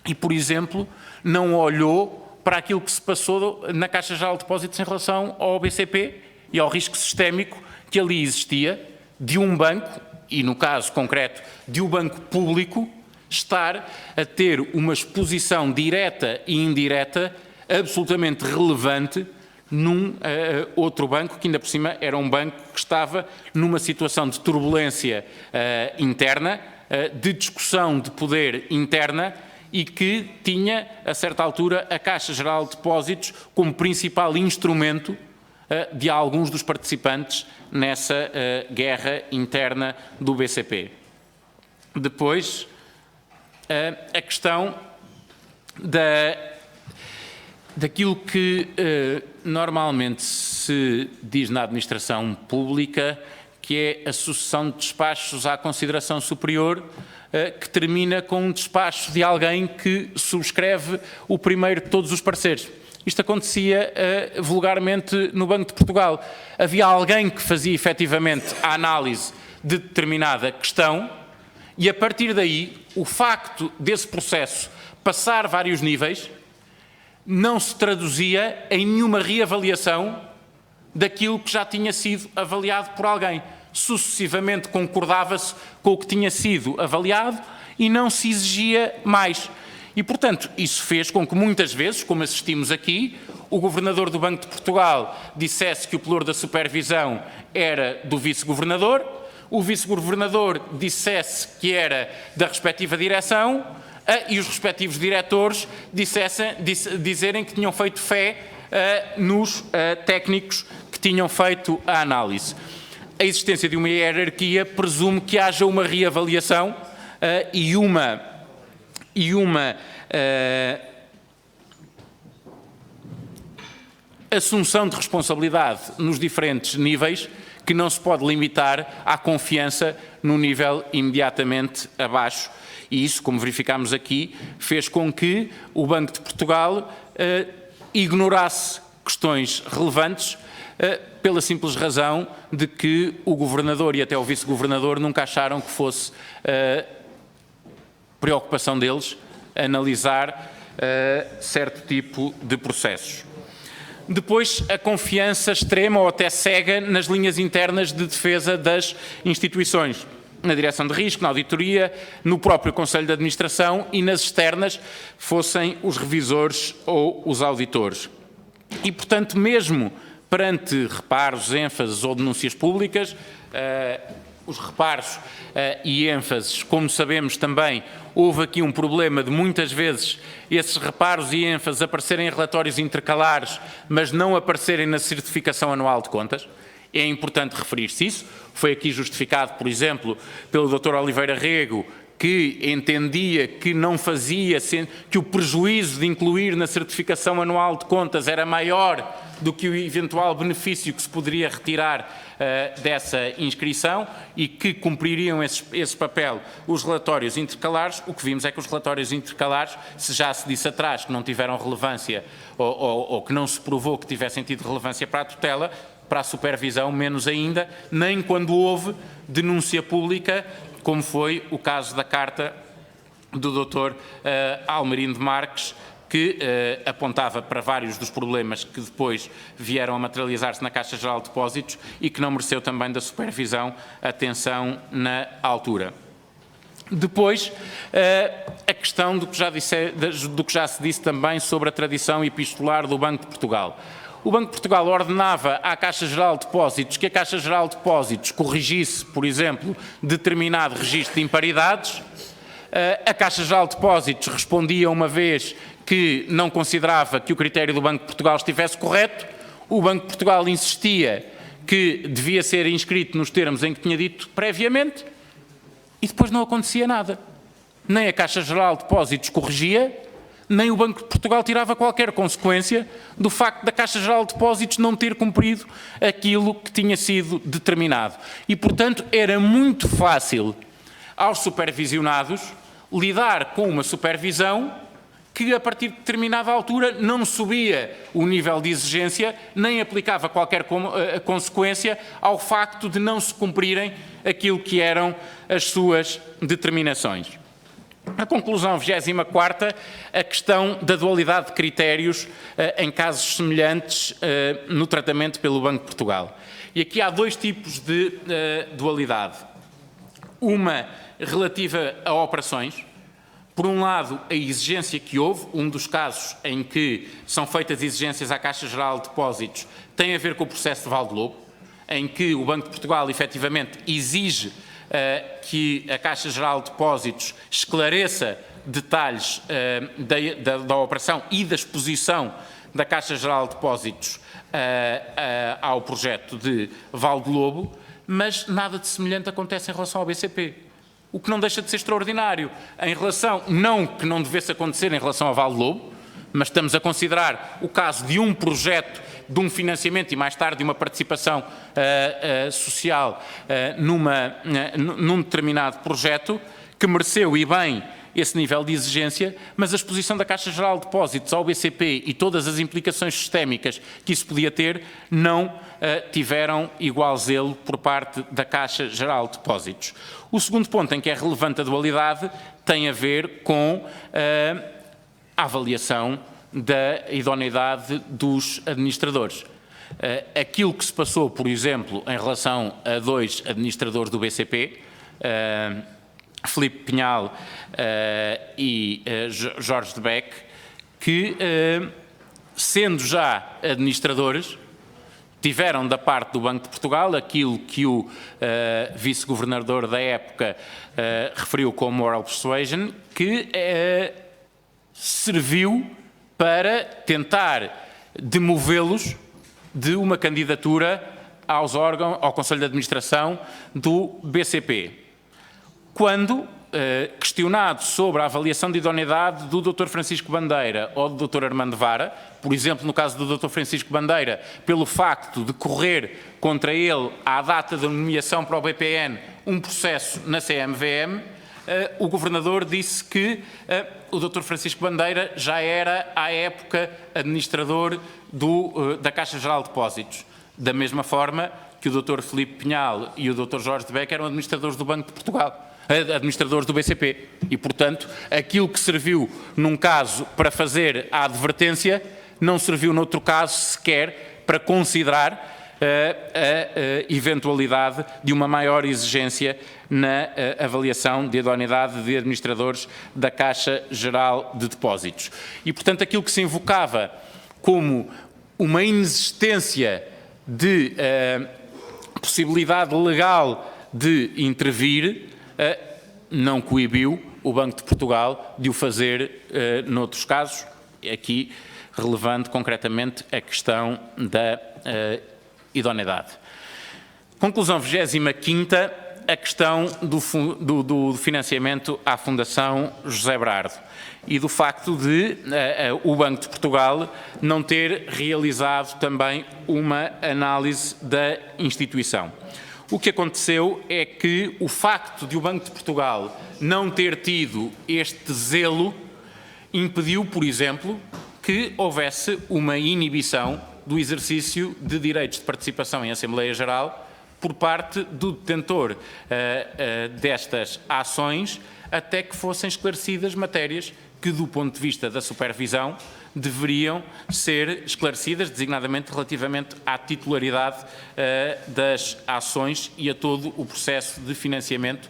e, por exemplo, não olhou para aquilo que se passou na Caixa Geral de Depósitos em relação ao BCP e ao risco sistémico que ali existia de um banco e no caso concreto de o banco público, estar a ter uma exposição direta e indireta absolutamente relevante num outro banco, que ainda por cima era um banco que estava numa situação de turbulência interna, de discussão de poder interna, e que tinha, a certa altura, a Caixa Geral de Depósitos como principal instrumento de alguns dos participantes nessa guerra interna do BCP. Depois, a questão daquilo que normalmente se diz na administração pública, que é a sucessão de despachos à consideração superior, que termina com um despacho de alguém que subscreve o primeiro de todos os pareceres. Isto acontecia vulgarmente no Banco de Portugal. Havia alguém que fazia efetivamente a análise de determinada questão e, a partir daí, o facto desse processo passar vários níveis não se traduzia em nenhuma reavaliação daquilo que já tinha sido avaliado por alguém. Sucessivamente concordava-se com o que tinha sido avaliado e não se exigia mais. E, portanto, isso fez com que muitas vezes, como assistimos aqui, o Governador do Banco de Portugal dissesse que o pelour da supervisão era do Vice-Governador, o Vice-Governador dissesse que era da respectiva direção e os respectivos diretores dizerem que tinham feito fé nos técnicos que tinham feito a análise. A existência de uma hierarquia presume que haja uma reavaliação e uma assunção de responsabilidade nos diferentes níveis, que não se pode limitar à confiança no nível imediatamente abaixo. E isso, como verificámos aqui, fez com que o Banco de Portugal ignorasse questões relevantes pela simples razão de que o Governador e até o Vice-Governador nunca acharam que fosse preocupação deles analisar certo tipo de processos. Depois, a confiança extrema ou até cega nas linhas internas de defesa das instituições, na direção de risco, na auditoria, no próprio Conselho de Administração e nas externas, fossem os revisores ou os auditores. E, portanto, mesmo perante reparos, ênfases ou denúncias públicas, os reparos e ênfases, como sabemos também, houve aqui um problema de muitas vezes esses reparos e ênfases aparecerem em relatórios intercalares, mas não aparecerem na certificação anual de contas. É importante referir-se isso. Foi aqui justificado, por exemplo, pelo Dr. Oliveira Rego, que entendia que não fazia, que o prejuízo de incluir na certificação anual de contas era maior do que o eventual benefício que se poderia retirar dessa inscrição e que cumpririam esse papel os relatórios intercalares. O que vimos é que os relatórios intercalares, se já se disse atrás que não tiveram relevância ou que não se provou que tivessem tido relevância para a tutela, para a supervisão menos ainda, nem quando houve denúncia pública, como foi o caso da carta do Dr. Almerino de Marques, que apontava para vários dos problemas que depois vieram a materializar-se na Caixa Geral de Depósitos e que não mereceu também da supervisão atenção na altura. Depois, a questão do que já se disse também sobre a tradição epistolar do Banco de Portugal. O Banco de Portugal ordenava à Caixa Geral de Depósitos que a Caixa Geral de Depósitos corrigisse, por exemplo, determinado registro de imparidades. A Caixa Geral de Depósitos respondia uma vez que não considerava que o critério do Banco de Portugal estivesse correto. O Banco de Portugal insistia que devia ser inscrito nos termos em que tinha dito previamente e depois não acontecia nada. Nem a Caixa Geral de Depósitos corrigia, nem o Banco de Portugal tirava qualquer consequência do facto da Caixa Geral de Depósitos não ter cumprido aquilo que tinha sido determinado. E, portanto, era muito fácil aos supervisionados lidar com uma supervisão que, a partir de determinada altura, não subia o nível de exigência, nem aplicava qualquer consequência ao facto de não se cumprirem aquilo que eram as suas determinações. A conclusão 24ª, a questão da dualidade de critérios em casos semelhantes no tratamento pelo Banco de Portugal. E aqui há dois tipos de dualidade. Uma relativa a operações. Por um lado, a exigência que houve, um dos casos em que são feitas exigências à Caixa Geral de Depósitos tem a ver com o processo de Val de Lobo, em que o Banco de Portugal efetivamente exige que a Caixa Geral de Depósitos esclareça detalhes da operação e da exposição da Caixa Geral de Depósitos ao projeto de Val de Lobo, mas nada de semelhante acontece em relação ao BCP. O que não deixa de ser extraordinário em relação, não que não devesse acontecer em relação ao Val de Lobo, mas estamos a considerar o caso de um projeto, de um financiamento e mais tarde de uma participação social num determinado projeto que mereceu e bem esse nível de exigência, mas a exposição da Caixa Geral de Depósitos ao BCP e todas as implicações sistémicas que isso podia ter não tiveram igual zelo por parte da Caixa Geral de Depósitos. O segundo ponto em que é relevante a dualidade tem a ver com a avaliação da idoneidade dos administradores. Aquilo que se passou, por exemplo, em relação a 2 administradores do BCP, Filipe Pinhal e Jorge de Beck, que, sendo já administradores, tiveram da parte do Banco de Portugal aquilo que o vice-governador da época referiu como moral persuasion, que serviu para tentar demovê-los de uma candidatura ao Conselho de Administração do BCP. Quando questionado sobre a avaliação de idoneidade do Dr. Francisco Bandeira ou do Dr. Armando Vara, por exemplo, no caso do Dr. Francisco Bandeira, pelo facto de correr contra ele, à data da nomeação para o BPN, um processo na CMVM, o Governador disse que o Dr. Francisco Bandeira já era, à época, administrador da Caixa Geral de Depósitos. Da mesma forma que o Dr. Filipe Pinhal e o Dr. Jorge de Beck eram administradores do Banco de Portugal. Administradores do BCP. E, portanto, aquilo que serviu num caso para fazer a advertência, não serviu noutro caso sequer para considerar a eventualidade de uma maior exigência na avaliação de idoneidade de administradores da Caixa Geral de Depósitos. E, portanto, aquilo que se invocava como uma inexistência de possibilidade legal de intervir, não coibiu o Banco de Portugal de o fazer noutros casos, aqui relevando concretamente a questão da idoneidade. Conclusão 25ª, a questão do financiamento à Fundação José Brardo e do facto de o Banco de Portugal não ter realizado também uma análise da instituição. O que aconteceu é que o facto de o Banco de Portugal não ter tido este zelo impediu, por exemplo, que houvesse uma inibição do exercício de direitos de participação em Assembleia Geral por parte do detentor destas ações, até que fossem esclarecidas matérias que, do ponto de vista da supervisão, deveriam ser esclarecidas, designadamente relativamente à titularidade das ações e a todo o processo de financiamento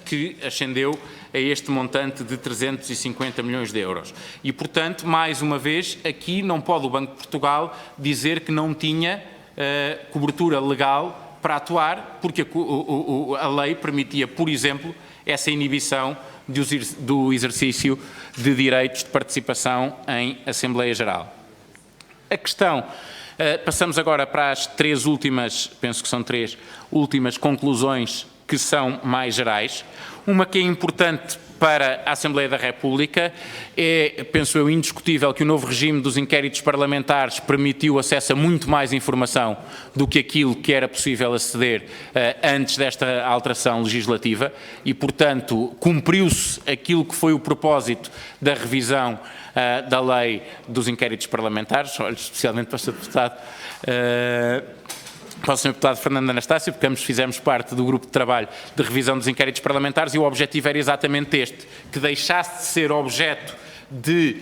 que ascendeu a este montante de 350 milhões de euros. E, portanto, mais uma vez, aqui não pode o Banco de Portugal dizer que não tinha cobertura legal para atuar, porque a lei permitia, por exemplo, essa inibição do exercício de direitos de participação em Assembleia Geral. A questão, passamos agora para as 3 últimas, penso que são 3 últimas conclusões que são mais gerais. Uma que é importante para a Assembleia da República é, penso eu, indiscutível que o novo regime dos inquéritos parlamentares permitiu acesso a muito mais informação do que aquilo que era possível aceder antes desta alteração legislativa e, portanto, cumpriu-se aquilo que foi o propósito da revisão da lei dos inquéritos parlamentares, olho especialmente para o Sr. Deputado, para o Sr. Deputado Fernando Anastácio, porque ambos fizemos parte do grupo de trabalho de revisão dos inquéritos parlamentares e o objetivo era exatamente este, que deixasse de ser objeto de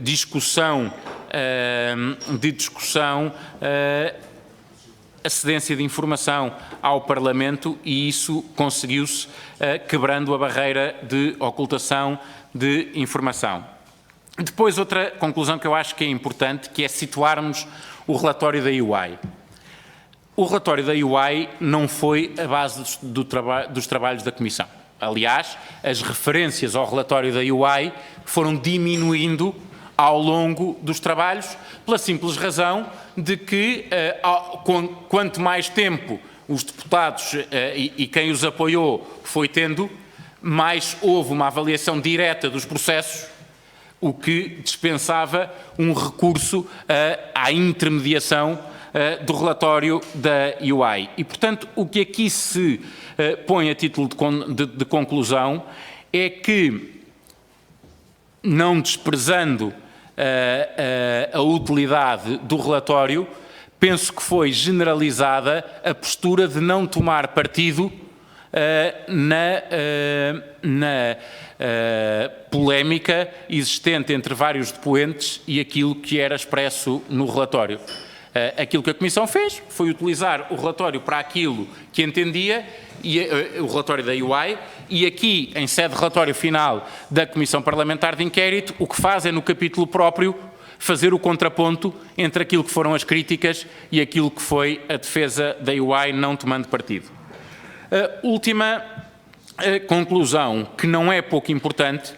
discussão a cedência de informação ao Parlamento e isso conseguiu-se quebrando a barreira de ocultação de informação. Depois, outra conclusão que eu acho que é importante, que é situarmos o relatório da UI. O relatório da UI não foi a base dos trabalhos da Comissão. Aliás, as referências ao relatório da UI foram diminuindo ao longo dos trabalhos, pela simples razão de que, quanto mais tempo os deputados e quem os apoiou foi tendo, mais houve uma avaliação direta dos processos, o que dispensava um recurso à intermediação do relatório da UI. E, portanto, o que aqui se põe a título de conclusão é que, não desprezando a utilidade do relatório, penso que foi generalizada a postura de não tomar partido na polémica existente entre vários depoentes e aquilo que era expresso no relatório. Aquilo que a Comissão fez foi utilizar o relatório para aquilo que entendia, o relatório da UI, e aqui, em sede de relatório final da Comissão Parlamentar de Inquérito, o que faz é, no capítulo próprio, fazer o contraponto entre aquilo que foram as críticas e aquilo que foi a defesa da UI, não tomando partido. A última conclusão, que não é pouco importante,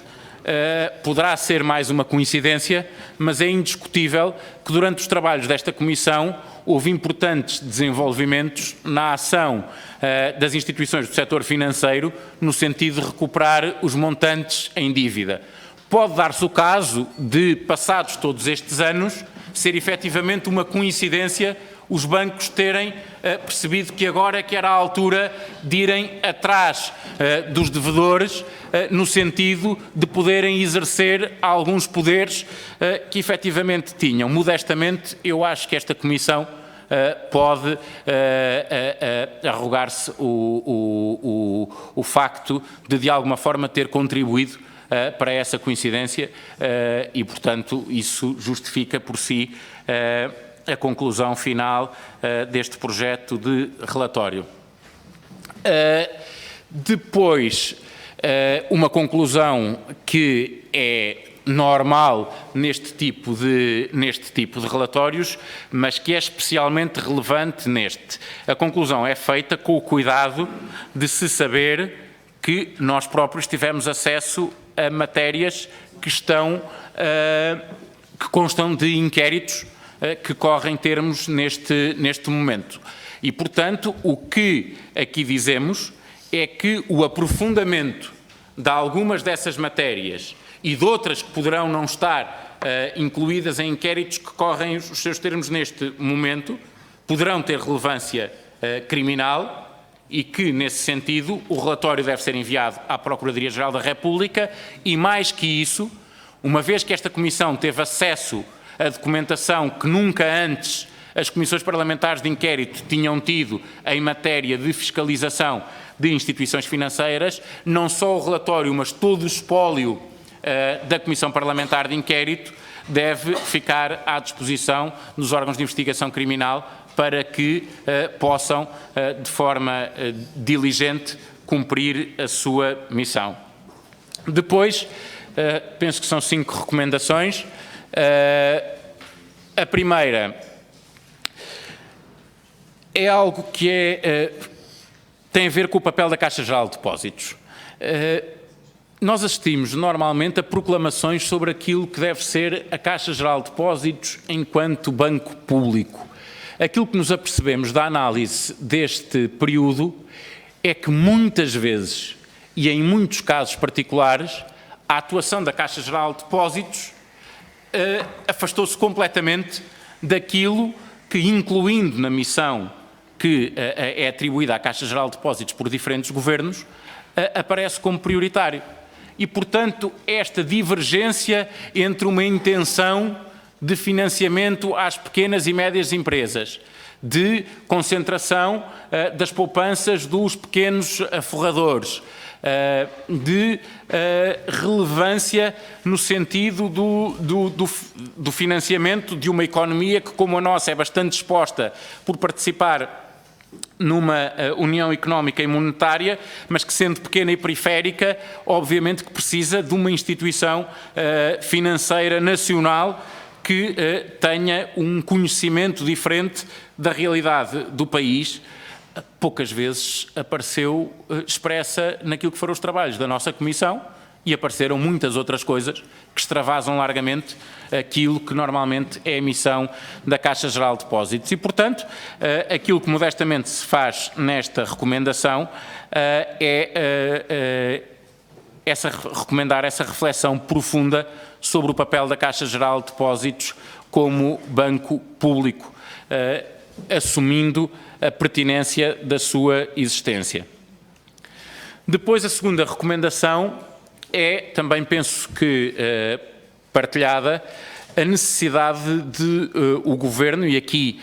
poderá ser mais uma coincidência, mas é indiscutível que durante os trabalhos desta Comissão houve importantes desenvolvimentos na ação das instituições do setor financeiro no sentido de recuperar os montantes em dívida. Pode dar-se o caso de, passados todos estes anos, ser efetivamente uma coincidência os bancos terem percebido que agora é que era a altura de irem atrás dos devedores no sentido de poderem exercer alguns poderes que efetivamente tinham. Modestamente, eu acho que esta Comissão pode arrogar-se o facto de alguma forma, ter contribuído para essa coincidência e, portanto, isso justifica por si a conclusão final deste projeto de relatório. Depois, uma conclusão que é normal neste tipo de relatórios, mas que é especialmente relevante neste. A conclusão é feita com o cuidado de se saber que nós próprios tivemos acesso a matérias que constam de inquéritos que correm termos neste momento. E, portanto, o que aqui dizemos é que o aprofundamento de algumas dessas matérias e de outras que poderão não estar incluídas em inquéritos que correm os seus termos neste momento, poderão ter relevância criminal e que, nesse sentido, o relatório deve ser enviado à Procuradoria-Geral da República e, mais que isso, uma vez que esta Comissão teve acesso a documentação que nunca antes as comissões parlamentares de inquérito tinham tido em matéria de fiscalização de instituições financeiras, não só o relatório, mas todo o espólio da Comissão Parlamentar de Inquérito deve ficar à disposição dos órgãos de investigação criminal para que possam, de forma diligente, cumprir a sua missão. Depois, penso que são 5 recomendações. A primeira é algo que tem a ver com o papel da Caixa Geral de Depósitos. Nós assistimos normalmente a proclamações sobre aquilo que deve ser a Caixa Geral de Depósitos enquanto banco público. Aquilo que nos apercebemos da análise deste período é que muitas vezes, e em muitos casos particulares, a atuação da Caixa Geral de Depósitos afastou-se completamente daquilo que, incluindo na missão que é atribuída à Caixa Geral de Depósitos por diferentes governos, aparece como prioritário. E, portanto, esta divergência entre uma intenção de financiamento às pequenas e médias empresas, de concentração das poupanças dos pequenos aforradores, de relevância no sentido do financiamento de uma economia que, como a nossa, é bastante exposta por participar numa União Económica e Monetária, mas que, sendo pequena e periférica, obviamente que precisa de uma instituição financeira nacional que tenha um conhecimento diferente da realidade do país. Poucas vezes apareceu expressa naquilo que foram os trabalhos da nossa Comissão, e apareceram muitas outras coisas que extravasam largamente aquilo que normalmente é a missão da Caixa Geral de Depósitos. E, portanto, aquilo que modestamente se faz nesta recomendação recomendar essa reflexão profunda sobre o papel da Caixa Geral de Depósitos como banco público, assumindo a pertinência da sua existência. Depois, a segunda recomendação é, também penso que partilhada, a necessidade de o Governo, e aqui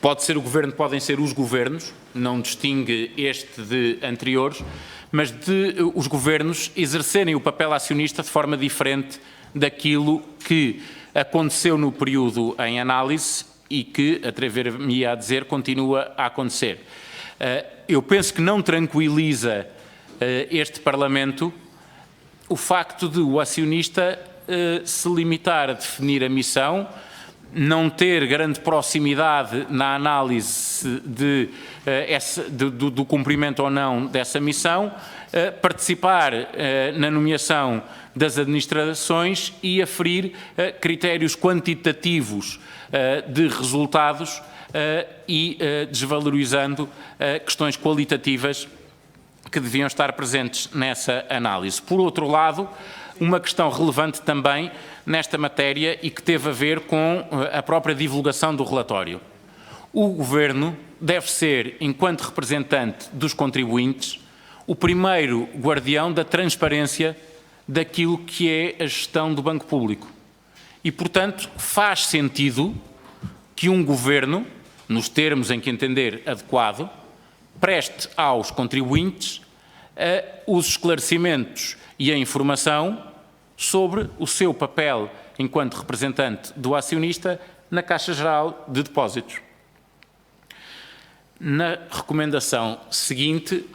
pode ser o Governo, podem ser os Governos, não distingue este de anteriores, mas de os Governos exercerem o papel acionista de forma diferente daquilo que aconteceu no período em análise e que, atrever-me a dizer, continua a acontecer. Eu penso que não tranquiliza este Parlamento o facto de o acionista se limitar a definir a missão, não ter grande proximidade na análise do cumprimento ou não dessa missão, participar na nomeação das administrações e aferir critérios quantitativos de resultados e desvalorizando questões qualitativas que deviam estar presentes nessa análise. Por outro lado, uma questão relevante também nesta matéria e que teve a ver com a própria divulgação do relatório. O Governo deve ser, enquanto representante dos contribuintes, o primeiro guardião da transparência daquilo que é a gestão do Banco Público. E, portanto, faz sentido que um Governo, nos termos em que entender adequado, preste aos contribuintes os esclarecimentos e a informação sobre o seu papel enquanto representante do acionista na Caixa Geral de Depósitos. Na recomendação seguinte,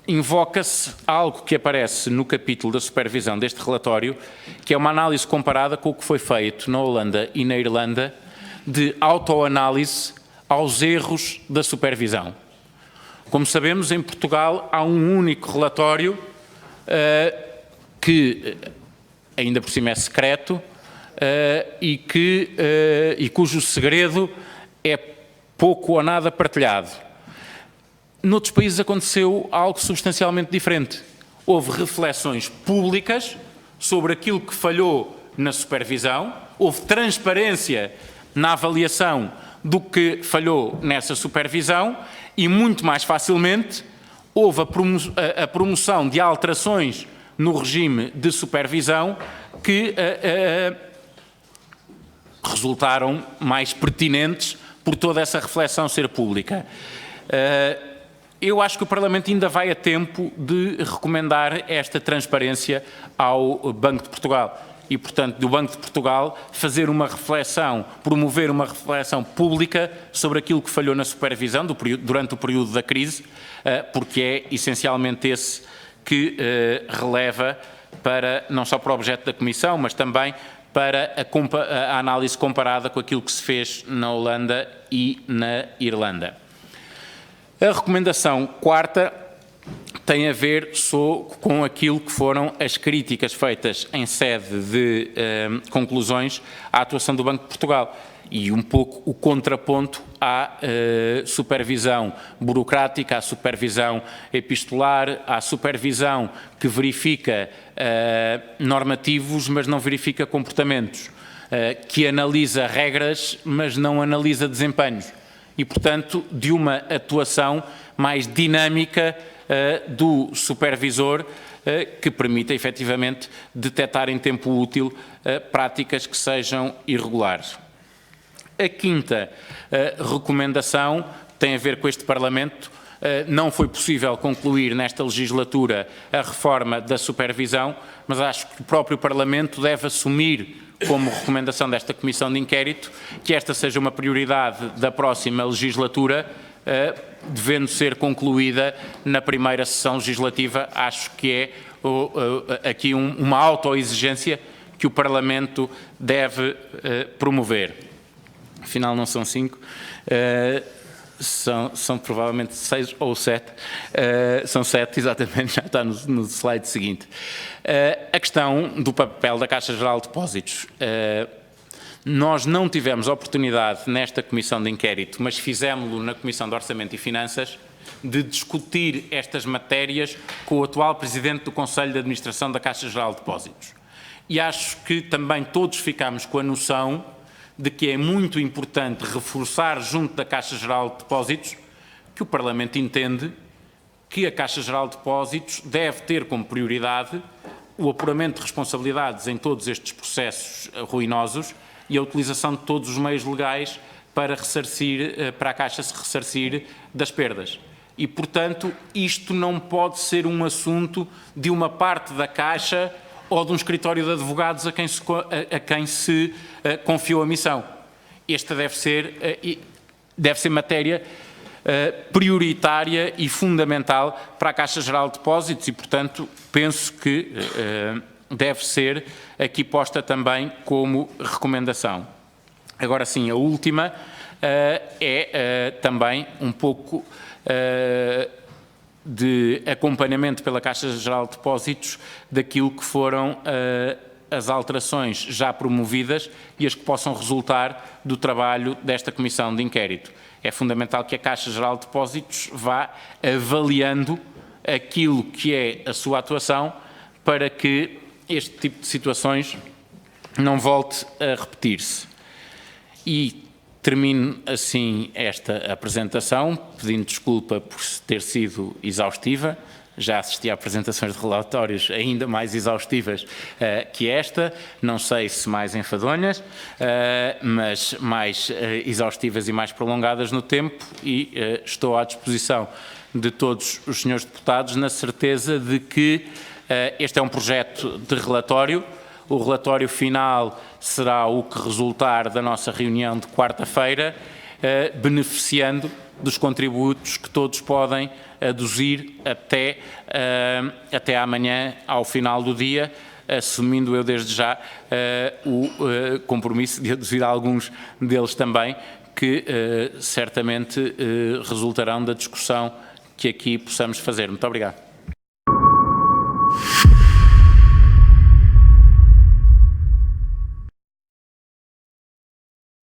invoca-se algo que aparece no capítulo da supervisão deste relatório, que é uma análise comparada com o que foi feito na Holanda e na Irlanda, de autoanálise aos erros da supervisão. Como sabemos, em Portugal há um único relatório que, ainda por cima, é secreto e cujo segredo é pouco ou nada partilhado. Noutros países aconteceu algo substancialmente diferente. Houve reflexões públicas sobre aquilo que falhou na supervisão, houve transparência na avaliação do que falhou nessa supervisão e, muito mais facilmente, houve a promoção de alterações no regime de supervisão que resultaram mais pertinentes por toda essa reflexão ser pública. Eu acho que o Parlamento ainda vai a tempo de recomendar esta transparência ao Banco de Portugal e, portanto, do Banco de Portugal fazer uma reflexão, promover uma reflexão pública sobre aquilo que falhou na supervisão durante o período da crise, porque é essencialmente esse que releva para, não só para o objeto da Comissão, mas também para a análise comparada com aquilo que se fez na Holanda e na Irlanda. A recomendação quarta tem a ver só com aquilo que foram as críticas feitas em sede de conclusões à atuação do Banco de Portugal e um pouco o contraponto à supervisão burocrática, à supervisão epistolar, à supervisão que verifica normativos, mas não verifica comportamentos, que analisa regras, mas não analisa desempenhos. E, portanto, de uma atuação mais dinâmica do supervisor que permita, efetivamente, detectar em tempo útil práticas que sejam irregulares. A quinta recomendação tem a ver com este Parlamento. Não foi possível concluir nesta legislatura a reforma da supervisão, mas acho que o próprio Parlamento deve assumir como recomendação desta Comissão de Inquérito que esta seja uma prioridade da próxima legislatura, devendo ser concluída na primeira sessão legislativa. Acho que é aqui uma autoexigência que o Parlamento deve promover. Afinal, não são 5. São provavelmente 6 ou 7, são 7 exatamente, já está no slide seguinte. A questão do papel da Caixa Geral de Depósitos. Nós não tivemos a oportunidade nesta Comissão de Inquérito, mas fizemos-lo na Comissão de Orçamento e Finanças, de discutir estas matérias com o atual Presidente do Conselho de Administração da Caixa Geral de Depósitos. E acho que também todos ficamos com a noção de que é muito importante reforçar junto da Caixa Geral de Depósitos que o Parlamento entende que a Caixa Geral de Depósitos deve ter como prioridade o apuramento de responsabilidades em todos estes processos ruinosos e a utilização de todos os meios legais para a Caixa se ressarcir das perdas. E, portanto, isto não pode ser um assunto de uma parte da Caixa ou de um escritório de advogados a quem se confiou a missão. Esta deve ser matéria prioritária e fundamental para a Caixa Geral de Depósitos e, portanto, penso que deve ser aqui posta também como recomendação. Agora sim, a última é também um pouco de acompanhamento pela Caixa Geral de Depósitos daquilo que foram as alterações já promovidas e as que possam resultar do trabalho desta Comissão de Inquérito. É fundamental que a Caixa Geral de Depósitos vá avaliando aquilo que é a sua atuação para que este tipo de situações não volte a repetir-se. E termino assim esta apresentação, pedindo desculpa por ter sido exaustiva. Já assisti a apresentações de relatórios ainda mais exaustivas que esta, não sei se mais enfadonhas, mas mais exaustivas e mais prolongadas no tempo, e estou à disposição de todos os senhores deputados na certeza de que este é um projeto de relatório. O relatório final será o que resultar da nossa reunião de quarta-feira, beneficiando dos contributos que todos podem aduzir até amanhã, ao final do dia, assumindo eu desde já o compromisso de aduzir alguns deles também, que certamente resultarão da discussão que aqui possamos fazer. Muito obrigado.